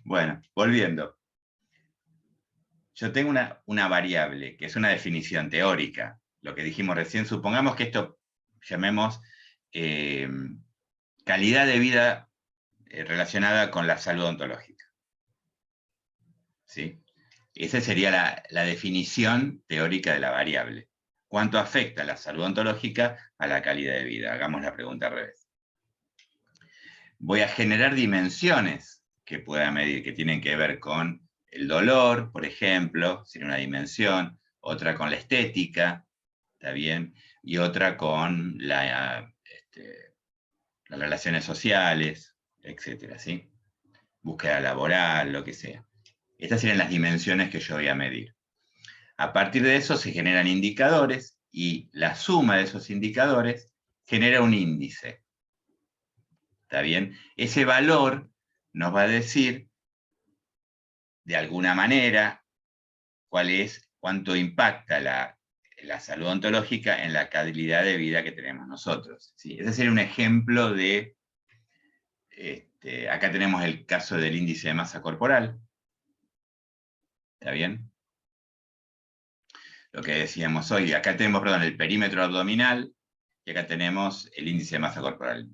Bueno, volviendo. Yo tengo una variable, que es una definición teórica. Lo que dijimos recién, supongamos que esto llamemos calidad de vida relacionada con la salud ontológica. ¿Sí? Esa sería la definición teórica de la variable. ¿Cuánto afecta la salud ontológica a la calidad de vida? Hagamos la pregunta al revés. Voy a generar dimensiones que pueda medir, que tienen que ver con el dolor, por ejemplo, sería una dimensión, otra con la estética, ¿está bien? Y otra con las relaciones sociales, etcétera, ¿sí? Búsqueda laboral, lo que sea. Estas serían las dimensiones que yo voy a medir. A partir de eso se generan indicadores y la suma de esos indicadores genera un índice. ¿Está bien? Ese valor nos va a decir, de alguna manera, cuánto impacta la salud ontológica en la calidad de vida que tenemos nosotros. ¿Sí? Ese sería un ejemplo de... acá tenemos el caso del índice de masa corporal. ¿Está bien? Lo que decíamos hoy, acá tenemos, perdón, el perímetro abdominal, y acá tenemos el índice de masa corporal.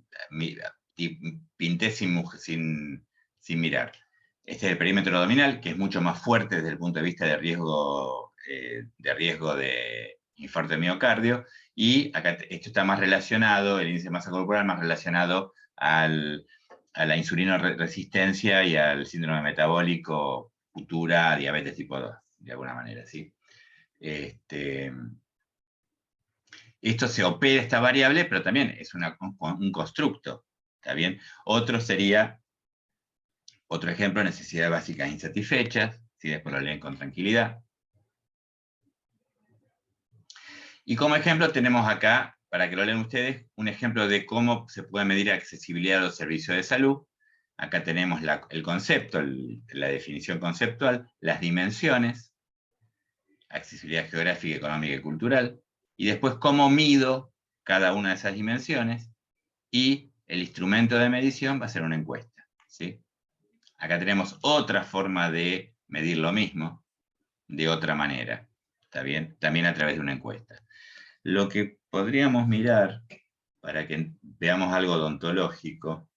Pinté sin mirar. Este es el perímetro abdominal, que es mucho más fuerte desde el punto de vista de riesgo de infarto de miocardio, y acá esto está más relacionado, el índice de masa corporal más relacionado a la insulinoresistencia y al síndrome metabólico futura, diabetes tipo 2, de alguna manera, ¿sí? Esto se opera, esta variable, pero también es un constructo, ¿está bien? Otro ejemplo, necesidades básicas insatisfechas, si después lo leen con tranquilidad. Y como ejemplo tenemos acá, para que lo lean ustedes, un ejemplo de cómo se puede medir accesibilidad a los servicios de salud. Acá tenemos el concepto, la definición conceptual, las dimensiones, accesibilidad geográfica, económica y cultural, y después cómo mido cada una de esas dimensiones, y el instrumento de medición va a ser una encuesta, ¿sí? Acá tenemos otra forma de medir lo mismo, de otra manera, ¿está bien? También a través de una encuesta. Lo que podríamos mirar, para que veamos algo odontológico,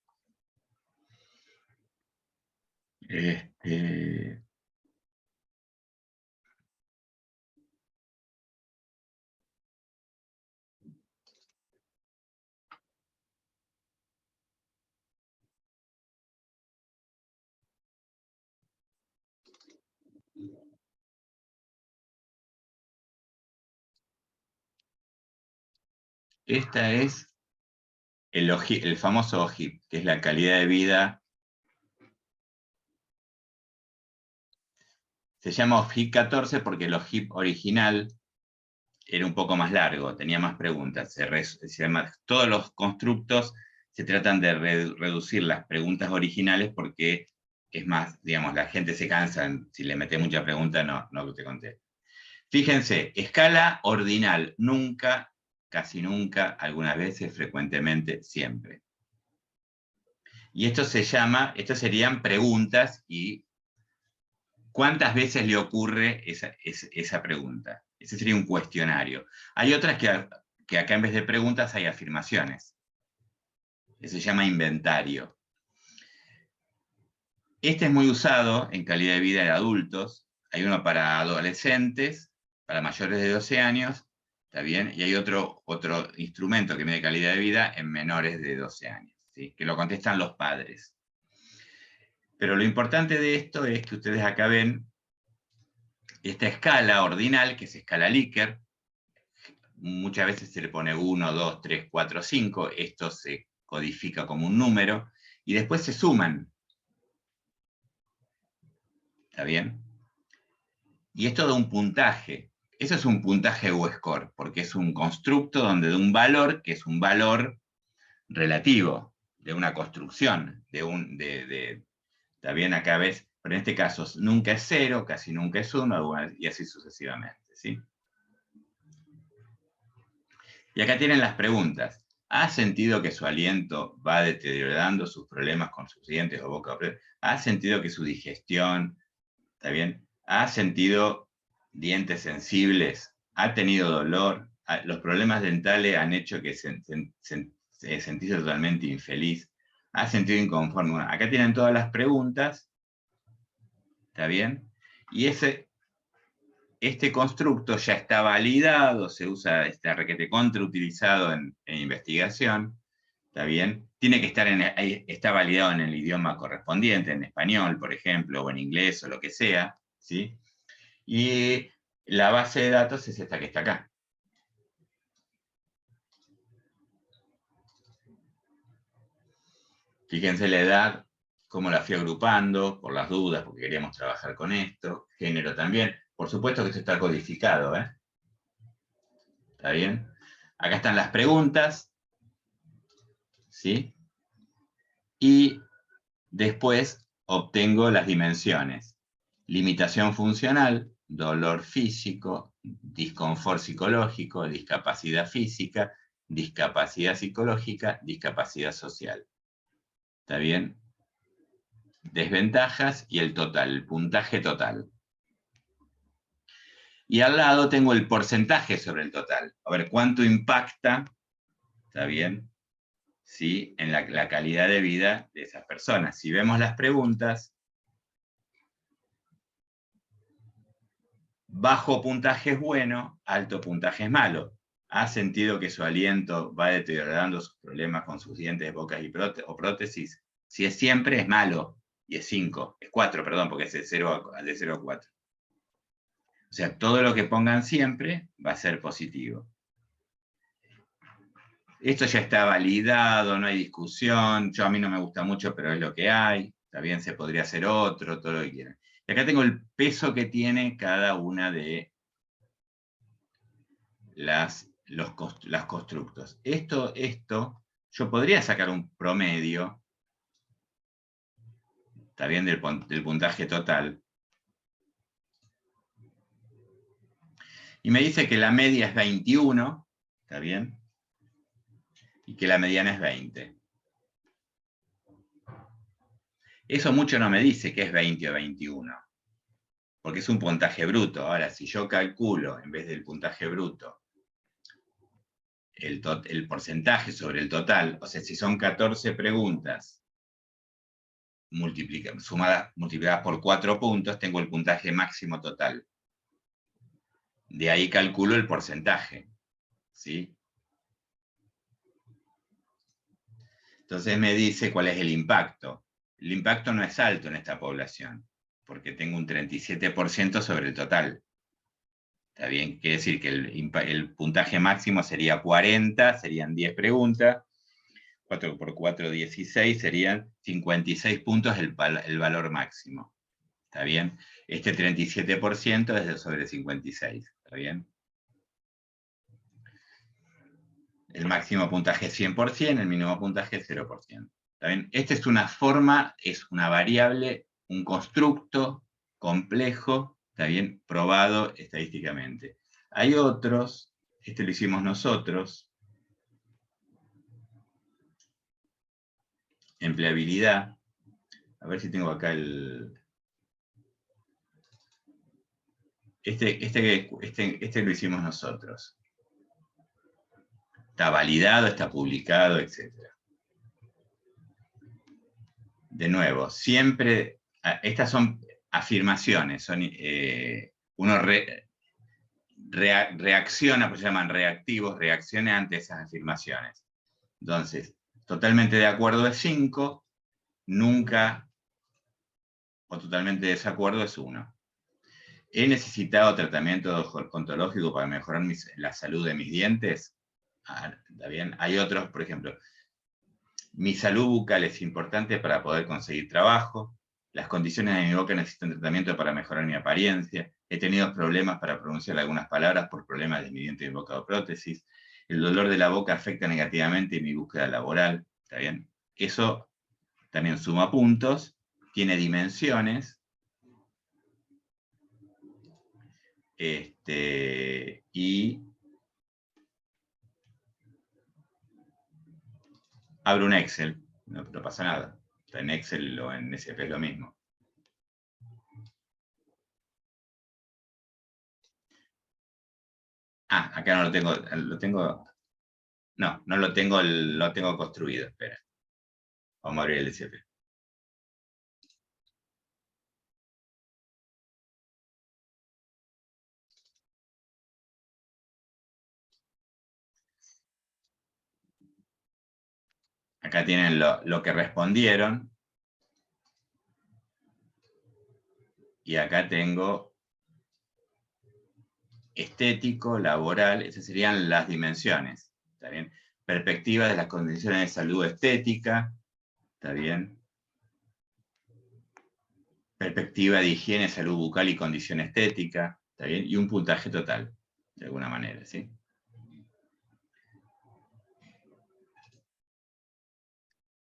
esta es el famoso OHIP, que es la calidad de vida Se llama OFGIP 14 porque el OFGIP original era un poco más largo, tenía más preguntas. Todos los constructos se tratan de reducir las preguntas originales porque es más, digamos, la gente se cansa, si le metes mucha pregunta no te contesta. Fíjense, escala ordinal, nunca, casi nunca, algunas veces, frecuentemente, siempre. Y estos serían preguntas y ¿cuántas veces le ocurre esa pregunta? Ese sería un cuestionario. Hay otras que acá en vez de preguntas hay afirmaciones. Eso se llama inventario. Este es muy usado en calidad de vida de adultos. Hay uno para adolescentes, para mayores de 12 años, ¿está bien? Y hay otro instrumento que mide calidad de vida en menores de 12 años, ¿sí? Que lo contestan los padres. Pero lo importante de esto es que ustedes acá ven esta escala ordinal, que es escala Likert. Muchas veces se le pone 1, 2, 3, 4, 5. Esto se codifica como un número. Y después se suman. ¿Está bien? Y esto da un puntaje. Eso es un puntaje U-score, porque es un constructo donde da un valor, que es un valor relativo, de una construcción, ¿está bien? Acá ves, pero en este caso nunca es 0, casi nunca es 1, y así sucesivamente, ¿sí? Y acá tienen las preguntas. ¿Ha sentido que su aliento va deteriorando sus problemas con sus dientes o boca? ¿Ha sentido que su digestión, está bien? ¿Ha sentido dientes sensibles? ¿Ha tenido dolor? ¿Los problemas dentales han hecho que sentirse totalmente infeliz? ¿Ha sentido inconforme? Acá tienen todas las preguntas, ¿está bien? Y este constructo ya está validado, se usa, está requete contra utilizado en investigación, ¿está bien? Tiene que estar está validado en el idioma correspondiente, en español, por ejemplo, o en inglés, o lo que sea, ¿sí? Y la base de datos es esta que está acá. Fíjense la edad, cómo la fui agrupando, por las dudas, porque queríamos trabajar con esto, género también. Por supuesto que esto está codificado, ¿eh? ¿Está bien? Acá están las preguntas, ¿sí? Y después obtengo las dimensiones. Limitación funcional, dolor físico, disconfort psicológico, discapacidad física, discapacidad psicológica, discapacidad social. ¿Está bien? Desventajas y el total, el puntaje total. Y al lado tengo el porcentaje sobre el total. A ver, ¿cuánto impacta? ¿Está bien? ¿Sí? En la calidad de vida de esas personas. Si vemos las preguntas, bajo puntaje es bueno, alto puntaje es malo. ¿Ha sentido que su aliento va deteriorando sus problemas con sus dientes, bocas o prótesis? Si es siempre, es malo. Y es 5, es 4, perdón, porque es de 0 a 4. O sea, todo lo que pongan siempre va a ser positivo. Esto ya está validado, no hay discusión. A mí no me gusta mucho, pero es lo que hay. También se podría hacer otro, todo lo que quieran. Y acá tengo el peso que tiene cada una de las constructos. Esto, yo podría sacar un promedio, está bien, del puntaje total. Y me dice que la media es 21, ¿está bien? Y que la mediana es 20. Eso mucho no me dice que es 20 o 21, porque es un puntaje bruto. Ahora, si yo calculo, en vez del puntaje bruto, el porcentaje sobre el total, o sea, si son 14 preguntas multiplicadas por 4 puntos, tengo el puntaje máximo total. De ahí calculo el porcentaje, ¿sí? Entonces me dice cuál es el impacto. El impacto no es alto en esta población, porque tengo un 37% sobre el total. ¿Está bien? Quiere decir que el puntaje máximo sería 40, serían 10 preguntas. 4 por 4, 16, serían 56 puntos el valor máximo. ¿Está bien? Este 37% es de sobre 56, ¿está bien? El máximo puntaje es 100%, el mínimo puntaje es 0%. ¿Está bien? Esta es una forma, es una variable, un constructo complejo, ¿está bien? Probado estadísticamente. Hay otros, este lo hicimos nosotros, empleabilidad. A ver si tengo acá el... Este lo hicimos nosotros. Está validado, está publicado, etc. De nuevo, siempre, estas son afirmaciones, son, uno reacciona, pues se llaman reactivos, reacciona ante esas afirmaciones. Entonces, totalmente de acuerdo es 5, nunca o totalmente de desacuerdo es 1. ¿He necesitado tratamiento odontológico para mejorar la salud de mis dientes? ¿Está bien? Hay otros, por ejemplo, mi salud bucal es importante para poder conseguir trabajo, las condiciones de mi boca necesitan tratamiento para mejorar mi apariencia, he tenido problemas para pronunciar algunas palabras por problemas de mi diente de boca o prótesis, el dolor de la boca afecta negativamente mi búsqueda laboral, ¿está bien? Eso también suma puntos, tiene dimensiones, y abro un Excel, no pasa nada. En Excel o en SP es lo mismo. Acá no lo tengo, no lo tengo construido, espera. Vamos a abrir el SP. Acá tienen lo que respondieron. Y acá tengo estético, laboral, esas serían las dimensiones. ¿Está bien? Perspectiva de las condiciones de salud estética. ¿Está bien? Perspectiva de higiene, salud bucal y condición estética. ¿Está bien? Y un puntaje total, de alguna manera, ¿sí?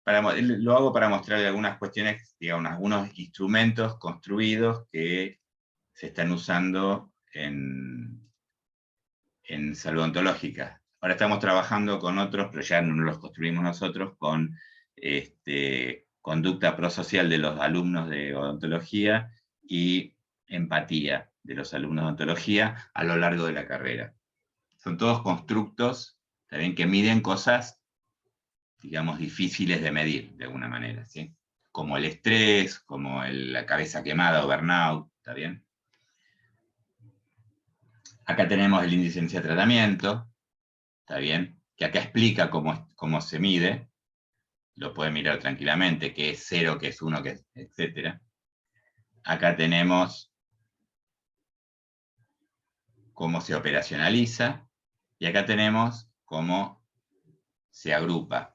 Lo hago para mostrarle algunas cuestiones, digamos, algunos instrumentos construidos que se están usando en salud odontológica. Ahora estamos trabajando con otros, pero ya no los construimos nosotros, con conducta prosocial de los alumnos de odontología y empatía de los alumnos de odontología a lo largo de la carrera. Son todos constructos también que miden cosas, digamos, difíciles de medir, de alguna manera, ¿sí? Como el estrés, como la cabeza quemada o burnout, ¿está bien? Acá tenemos el índice de tratamiento, ¿está bien? Que acá explica cómo se mide, lo pueden mirar tranquilamente, qué es 0, qué es 1, qué es, etc. Acá tenemos cómo se operacionaliza, y acá tenemos cómo se agrupa.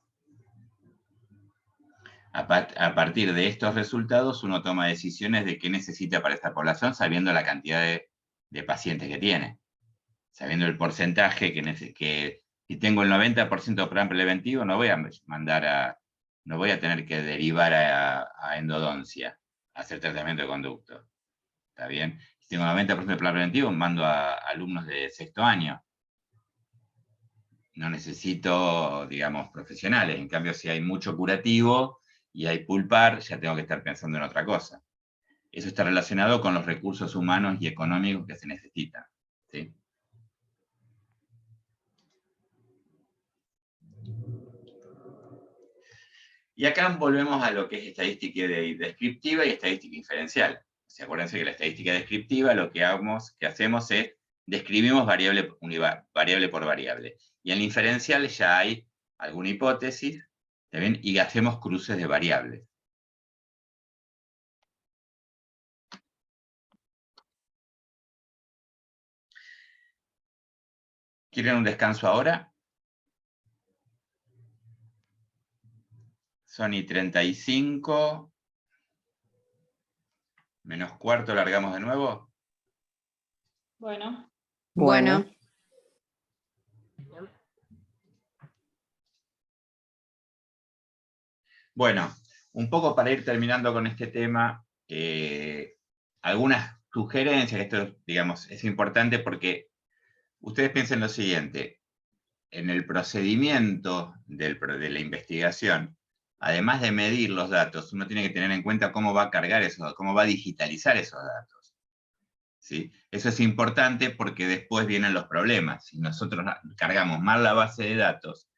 A partir de estos resultados, uno toma decisiones de qué necesita para esta población, sabiendo la cantidad de pacientes que tiene, sabiendo el porcentaje que si tengo el 90% de plan preventivo, no voy a tener que derivar a endodoncia, a hacer tratamiento de conducto. ¿Está bien? Si tengo 90% de plan preventivo, mando a alumnos de 6º año. No necesito, digamos, profesionales. En cambio, si hay mucho curativo y hay pulpar, ya tengo que estar pensando en otra cosa. Eso está relacionado con los recursos humanos y económicos que se necesitan, ¿sí? Y acá volvemos a lo que es estadística descriptiva y estadística inferencial. Acuérdense que la estadística descriptiva lo que hacemos es describimos variable por variable. Y en la inferencial ya hay alguna hipótesis, ¿también? Y hacemos cruces de variables. ¿Quieren un descanso ahora? Son y 35. Menos cuarto, largamos de nuevo. Bueno, Bueno, Bueno, un poco para ir terminando con este tema, algunas sugerencias, esto, digamos, es importante porque ustedes piensen lo siguiente, en el procedimiento de la investigación, además de medir los datos, uno tiene que tener en cuenta cómo va a cargar esos, cómo va a digitalizar esos datos. ¿Sí? Eso es importante porque después vienen los problemas. Si nosotros cargamos mal la base de datos,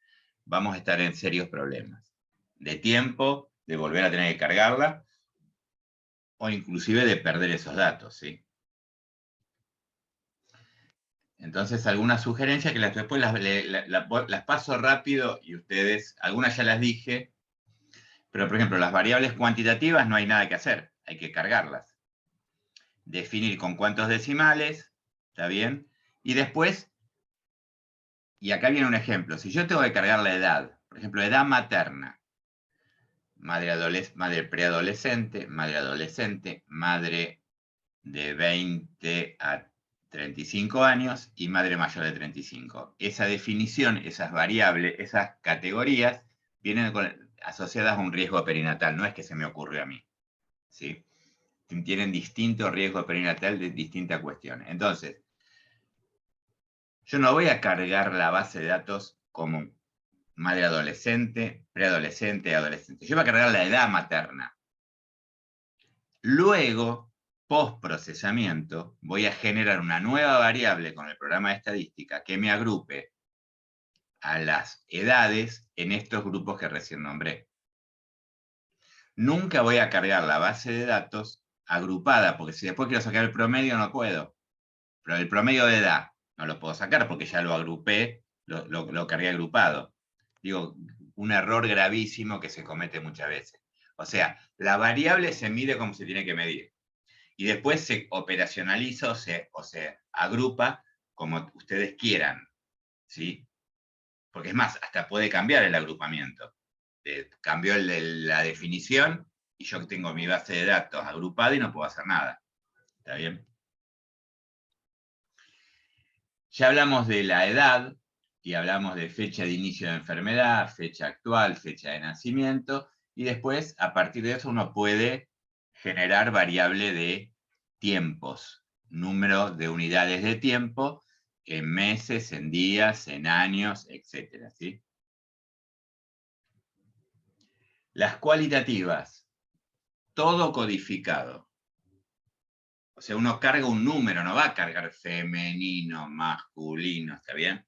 vamos a estar en serios problemas. De tiempo, de volver a tener que cargarla, o inclusive de perder esos datos, ¿sí? Entonces, algunas sugerencias que después las paso rápido y ustedes, algunas ya las dije, pero por ejemplo, las variables cuantitativas no hay nada que hacer, hay que cargarlas. Definir con cuántos decimales, ¿está bien? Y después, y acá viene un ejemplo, si yo tengo que cargar la edad, por ejemplo, edad materna, madre preadolescente, madre adolescente, madre de 20 a 35 años y madre mayor de 35. Esa definición, esas variables, esas categorías, vienen asociadas a un riesgo perinatal, no es que se me ocurrió a mí. ¿Sí? Tienen distinto riesgo perinatal de distintas cuestiones. Entonces, yo no voy a cargar la base de datos como madre adolescente, preadolescente, adolescente. Yo voy a cargar la edad materna. Luego, post-procesamiento, voy a generar una nueva variable con el programa de estadística que me agrupe a las edades en estos grupos que recién nombré. Nunca voy a cargar la base de datos agrupada, porque si después quiero sacar el promedio no puedo. Pero el promedio de edad no lo puedo sacar porque ya lo agrupé, lo cargué agrupado. Digo, un error gravísimo que se comete muchas veces. O sea, la variable se mide como se tiene que medir. Y después se operacionaliza o se agrupa como ustedes quieran. ¿Sí? Porque es más, hasta puede cambiar el agrupamiento. Cambió la definición y yo tengo mi base de datos agrupada y no puedo hacer nada. ¿Está bien? Ya hablamos de la edad y hablamos de fecha de inicio de enfermedad, fecha actual, fecha de nacimiento, y después, a partir de eso, uno puede generar variable de tiempos, número de unidades de tiempo, en meses, en días, en años, etc. ¿Sí? Las cualitativas, todo codificado. O sea, uno carga un número, no va a cargar femenino, masculino, ¿está bien?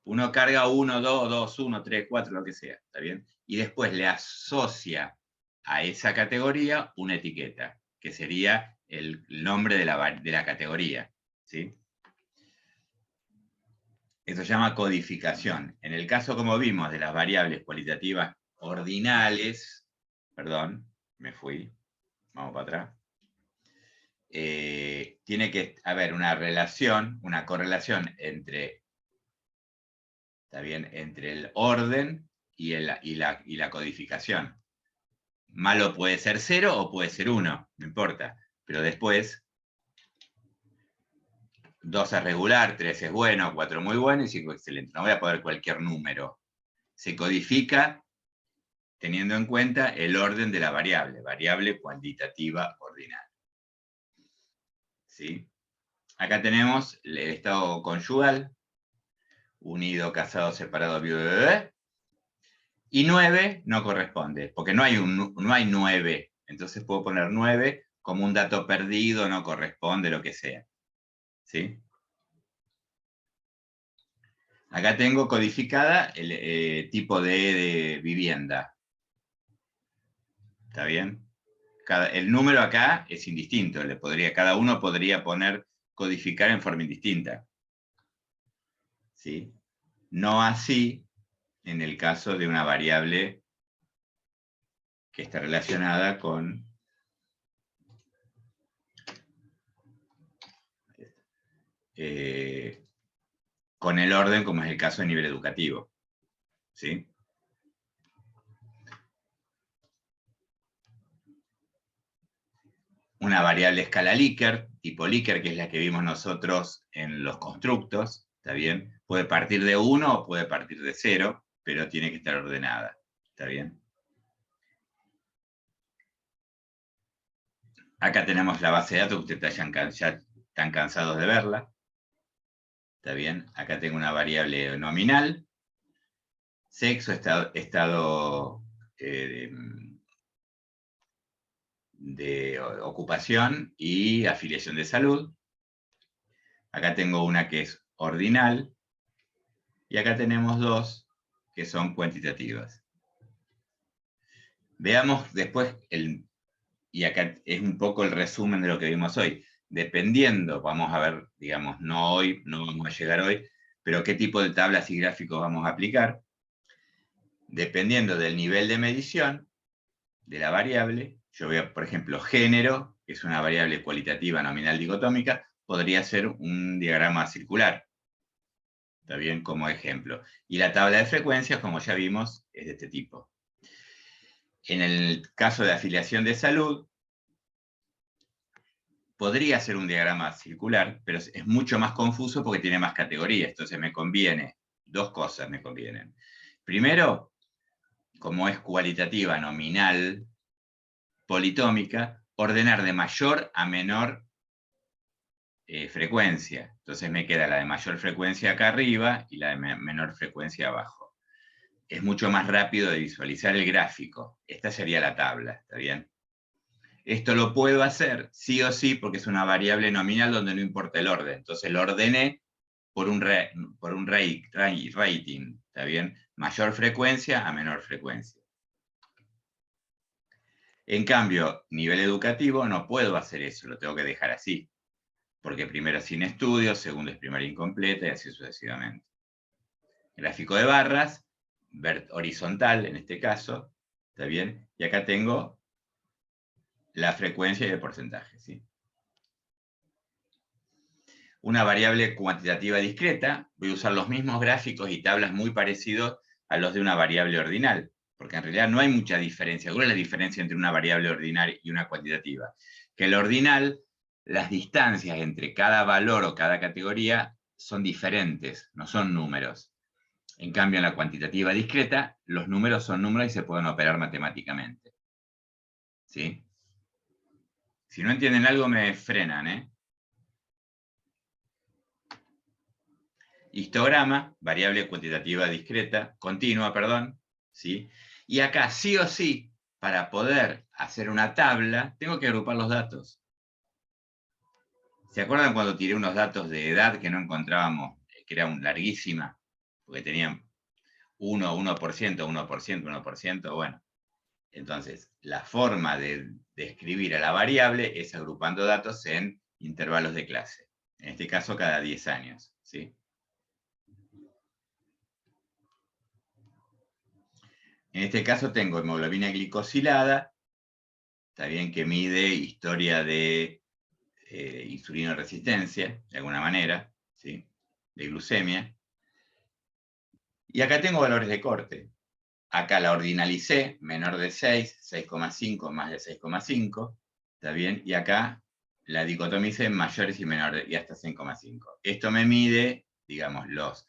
Uno carga 1, 2, 2, 1, 3, 4, lo que sea, ¿está bien? Y después le asocia a esa categoría una etiqueta, que sería el nombre de la categoría, ¿sí? Eso se llama codificación. En el caso, como vimos, de las variables cualitativas ordinales, perdón, me fui, vamos para atrás, tiene que haber una relación, una correlación entre, ¿está bien?, entre el orden y la codificación. Malo puede ser 0 o puede ser 1, no importa. Pero después, 2 es regular, 3 es bueno, 4 muy bueno y 5 excelente. No voy a poner cualquier número. Se codifica teniendo en cuenta el orden de la variable cuantitativa ordinal. ¿Sí? Acá tenemos el estado conyugal, unido, casado, separado, viudo, bebé. Y 9 no corresponde, porque no hay 9. Entonces puedo poner 9 como un dato perdido, no corresponde, lo que sea. ¿Sí? Acá tengo codificada el tipo de vivienda. ¿Está bien? El número acá es indistinto. Cada uno podría codificar en forma indistinta. ¿Sí? No así en el caso de una variable que está relacionada con el orden, como es el caso de nivel educativo. ¿Sí? una variable escala Likert, tipo Likert, que es la que vimos nosotros en los constructos, ¿está bien? Puede partir de 1 o puede partir de 0, pero tiene que estar ordenada, ¿está bien? Acá tenemos la base de datos, que ustedes ya están cansados de verla, ¿está bien? Acá tengo una variable nominal, sexo, estado de ocupación y afiliación de salud. Acá tengo una que es ordinal, y acá tenemos dos que son cuantitativas. Veamos después, y acá es un poco el resumen de lo que vimos hoy. Dependiendo, vamos a ver, digamos, no hoy, no vamos a llegar hoy, pero qué tipo de tablas y gráficos vamos a aplicar. Dependiendo del nivel de medición de la variable, yo veo, por ejemplo, género, que es una variable cualitativa nominal dicotómica, podría ser un diagrama circular. ¿Está bien? Como ejemplo. Y la tabla de frecuencias, como ya vimos, es de este tipo. En el caso de afiliación de salud, podría ser un diagrama circular, pero es mucho más confuso porque tiene más categorías. Entonces me conviene, dos cosas me convienen. Primero, como es cualitativa, nominal, politómica, ordenar de mayor a menor frecuencia. Entonces me queda la de mayor frecuencia acá arriba y la de menor frecuencia abajo. Es mucho más rápido de visualizar el gráfico. Esta sería la tabla, ¿está bien? Esto lo puedo hacer sí o sí porque es una variable nominal donde no importa el orden. Entonces lo ordené por un rating, ¿está bien? Mayor frecuencia a menor frecuencia. En cambio, nivel educativo no puedo hacer eso, lo tengo que dejar así. Porque primero es sin estudios, segundo es primaria incompleta y así sucesivamente. Gráfico de barras, horizontal en este caso, ¿está bien? Y acá tengo la frecuencia y el porcentaje, ¿sí? Una variable cuantitativa discreta, voy a usar los mismos gráficos y tablas muy parecidos a los de una variable ordinal, porque en realidad no hay mucha diferencia. ¿Cuál es la diferencia entre una variable ordinal y una cuantitativa? Que el ordinal, las distancias entre cada valor o cada categoría son diferentes, no son números. En cambio, en la cuantitativa discreta, los números son números y se pueden operar matemáticamente. ¿Sí? Si no entienden algo, me frenan, ¿eh? Histograma, variable cuantitativa discreta, continua, perdón, ¿sí? Y acá, sí o sí, para poder hacer una tabla, tengo que agrupar los datos. ¿Se acuerdan cuando tiré unos datos de edad que no encontrábamos, que era larguísima? Porque tenían 1%, 1%, 1%, bueno. Entonces, la forma de escribir a la variable es agrupando datos en intervalos de clase. En este caso, cada 10 años, ¿sí? En este caso tengo hemoglobina glicosilada, está bien que mide historia de insulinoresistencia, de alguna manera, ¿sí? De glucemia. Y acá tengo valores de corte. Acá la ordinalicé, menor de 6, 6,5, más de 6,5, ¿está bien? Y acá la dicotomicé mayores y menores, y hasta 6,5. Esto me mide, digamos, los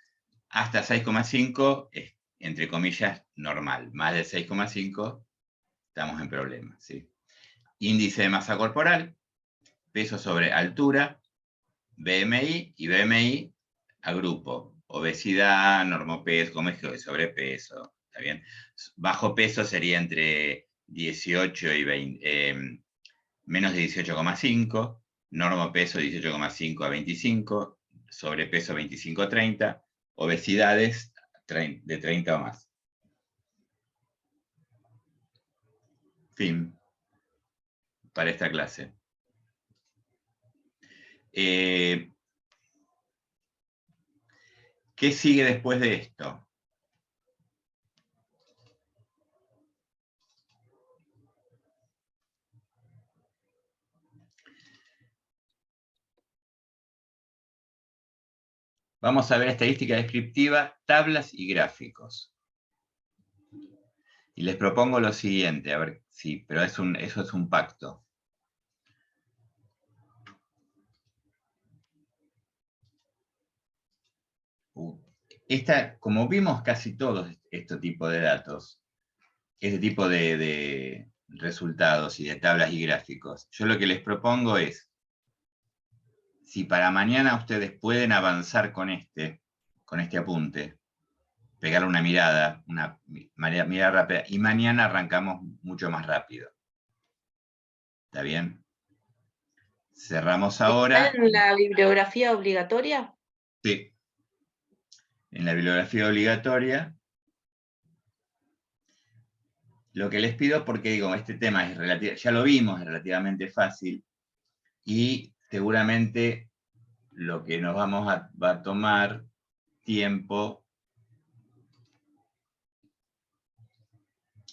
hasta 6,5 es, entre comillas, normal. Más de 6,5 estamos en problemas, ¿sí? Índice de masa corporal, peso sobre altura, BMI, y BMI agrupo obesidad, normopeso, como es que sobrepeso, ¿está bien? Bajo peso sería entre 18 y 20, menos de 18,5, normopeso 18,5 a 25, sobrepeso 25 a 30, obesidades de 30 o más. Fin. Para esta clase. ¿Qué sigue después de esto? Vamos a ver estadística descriptiva, tablas y gráficos. Y les propongo lo siguiente, a ver, sí, pero eso es un pacto. como vimos casi todos este tipo de datos, este tipo de resultados y de tablas y gráficos, yo lo que les propongo es, si para mañana ustedes pueden avanzar con este apunte, pegarle una mirada rápida, y mañana arrancamos mucho más rápido. ¿Está bien? Cerramos ahora. ¿Está en la bibliografía obligatoria? Sí. En la bibliografía obligatoria. Lo que les pido, porque digo, este tema es ya lo vimos, es relativamente fácil, y seguramente lo que nos va a tomar tiempo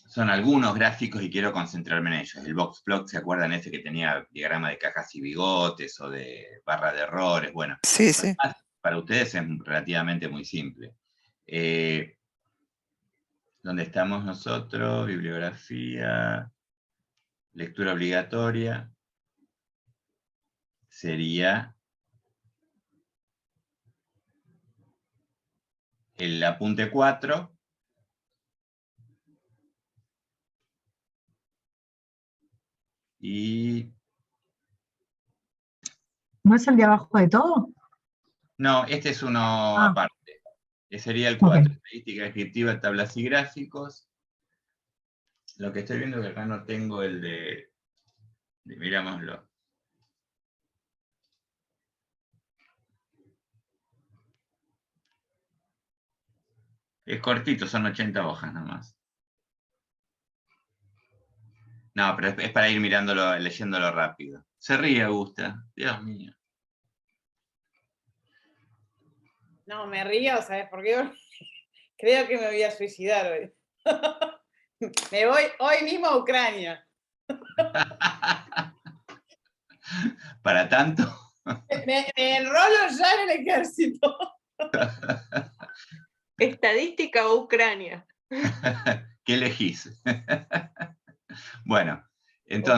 son algunos gráficos y quiero concentrarme en ellos. El box plot, ¿se acuerdan ese que tenía diagrama de cajas y bigotes o de barra de errores? Bueno, Sí, sí. para ustedes es relativamente muy simple. ¿Dónde estamos nosotros? Bibliografía, lectura obligatoria. Sería el apunte 4. Y... ¿No es el de abajo de todo? No, este es uno aparte. Sería el 4. Estadística descriptiva, tablas y gráficos. Lo que estoy viendo es que acá no tengo el de mirámoslo. Es cortito, son 80 hojas nomás. No, pero es para ir mirándolo, leyéndolo rápido. Se ríe, Augusta. Dios mío. No, me río, ¿sabes por qué? Creo que me voy a suicidar hoy. Me voy hoy mismo a Ucrania. ¿Para tanto? Me enrolo ya en el ejército. ¿Estadística o Ucrania? ¿Qué elegís? Bueno, entonces...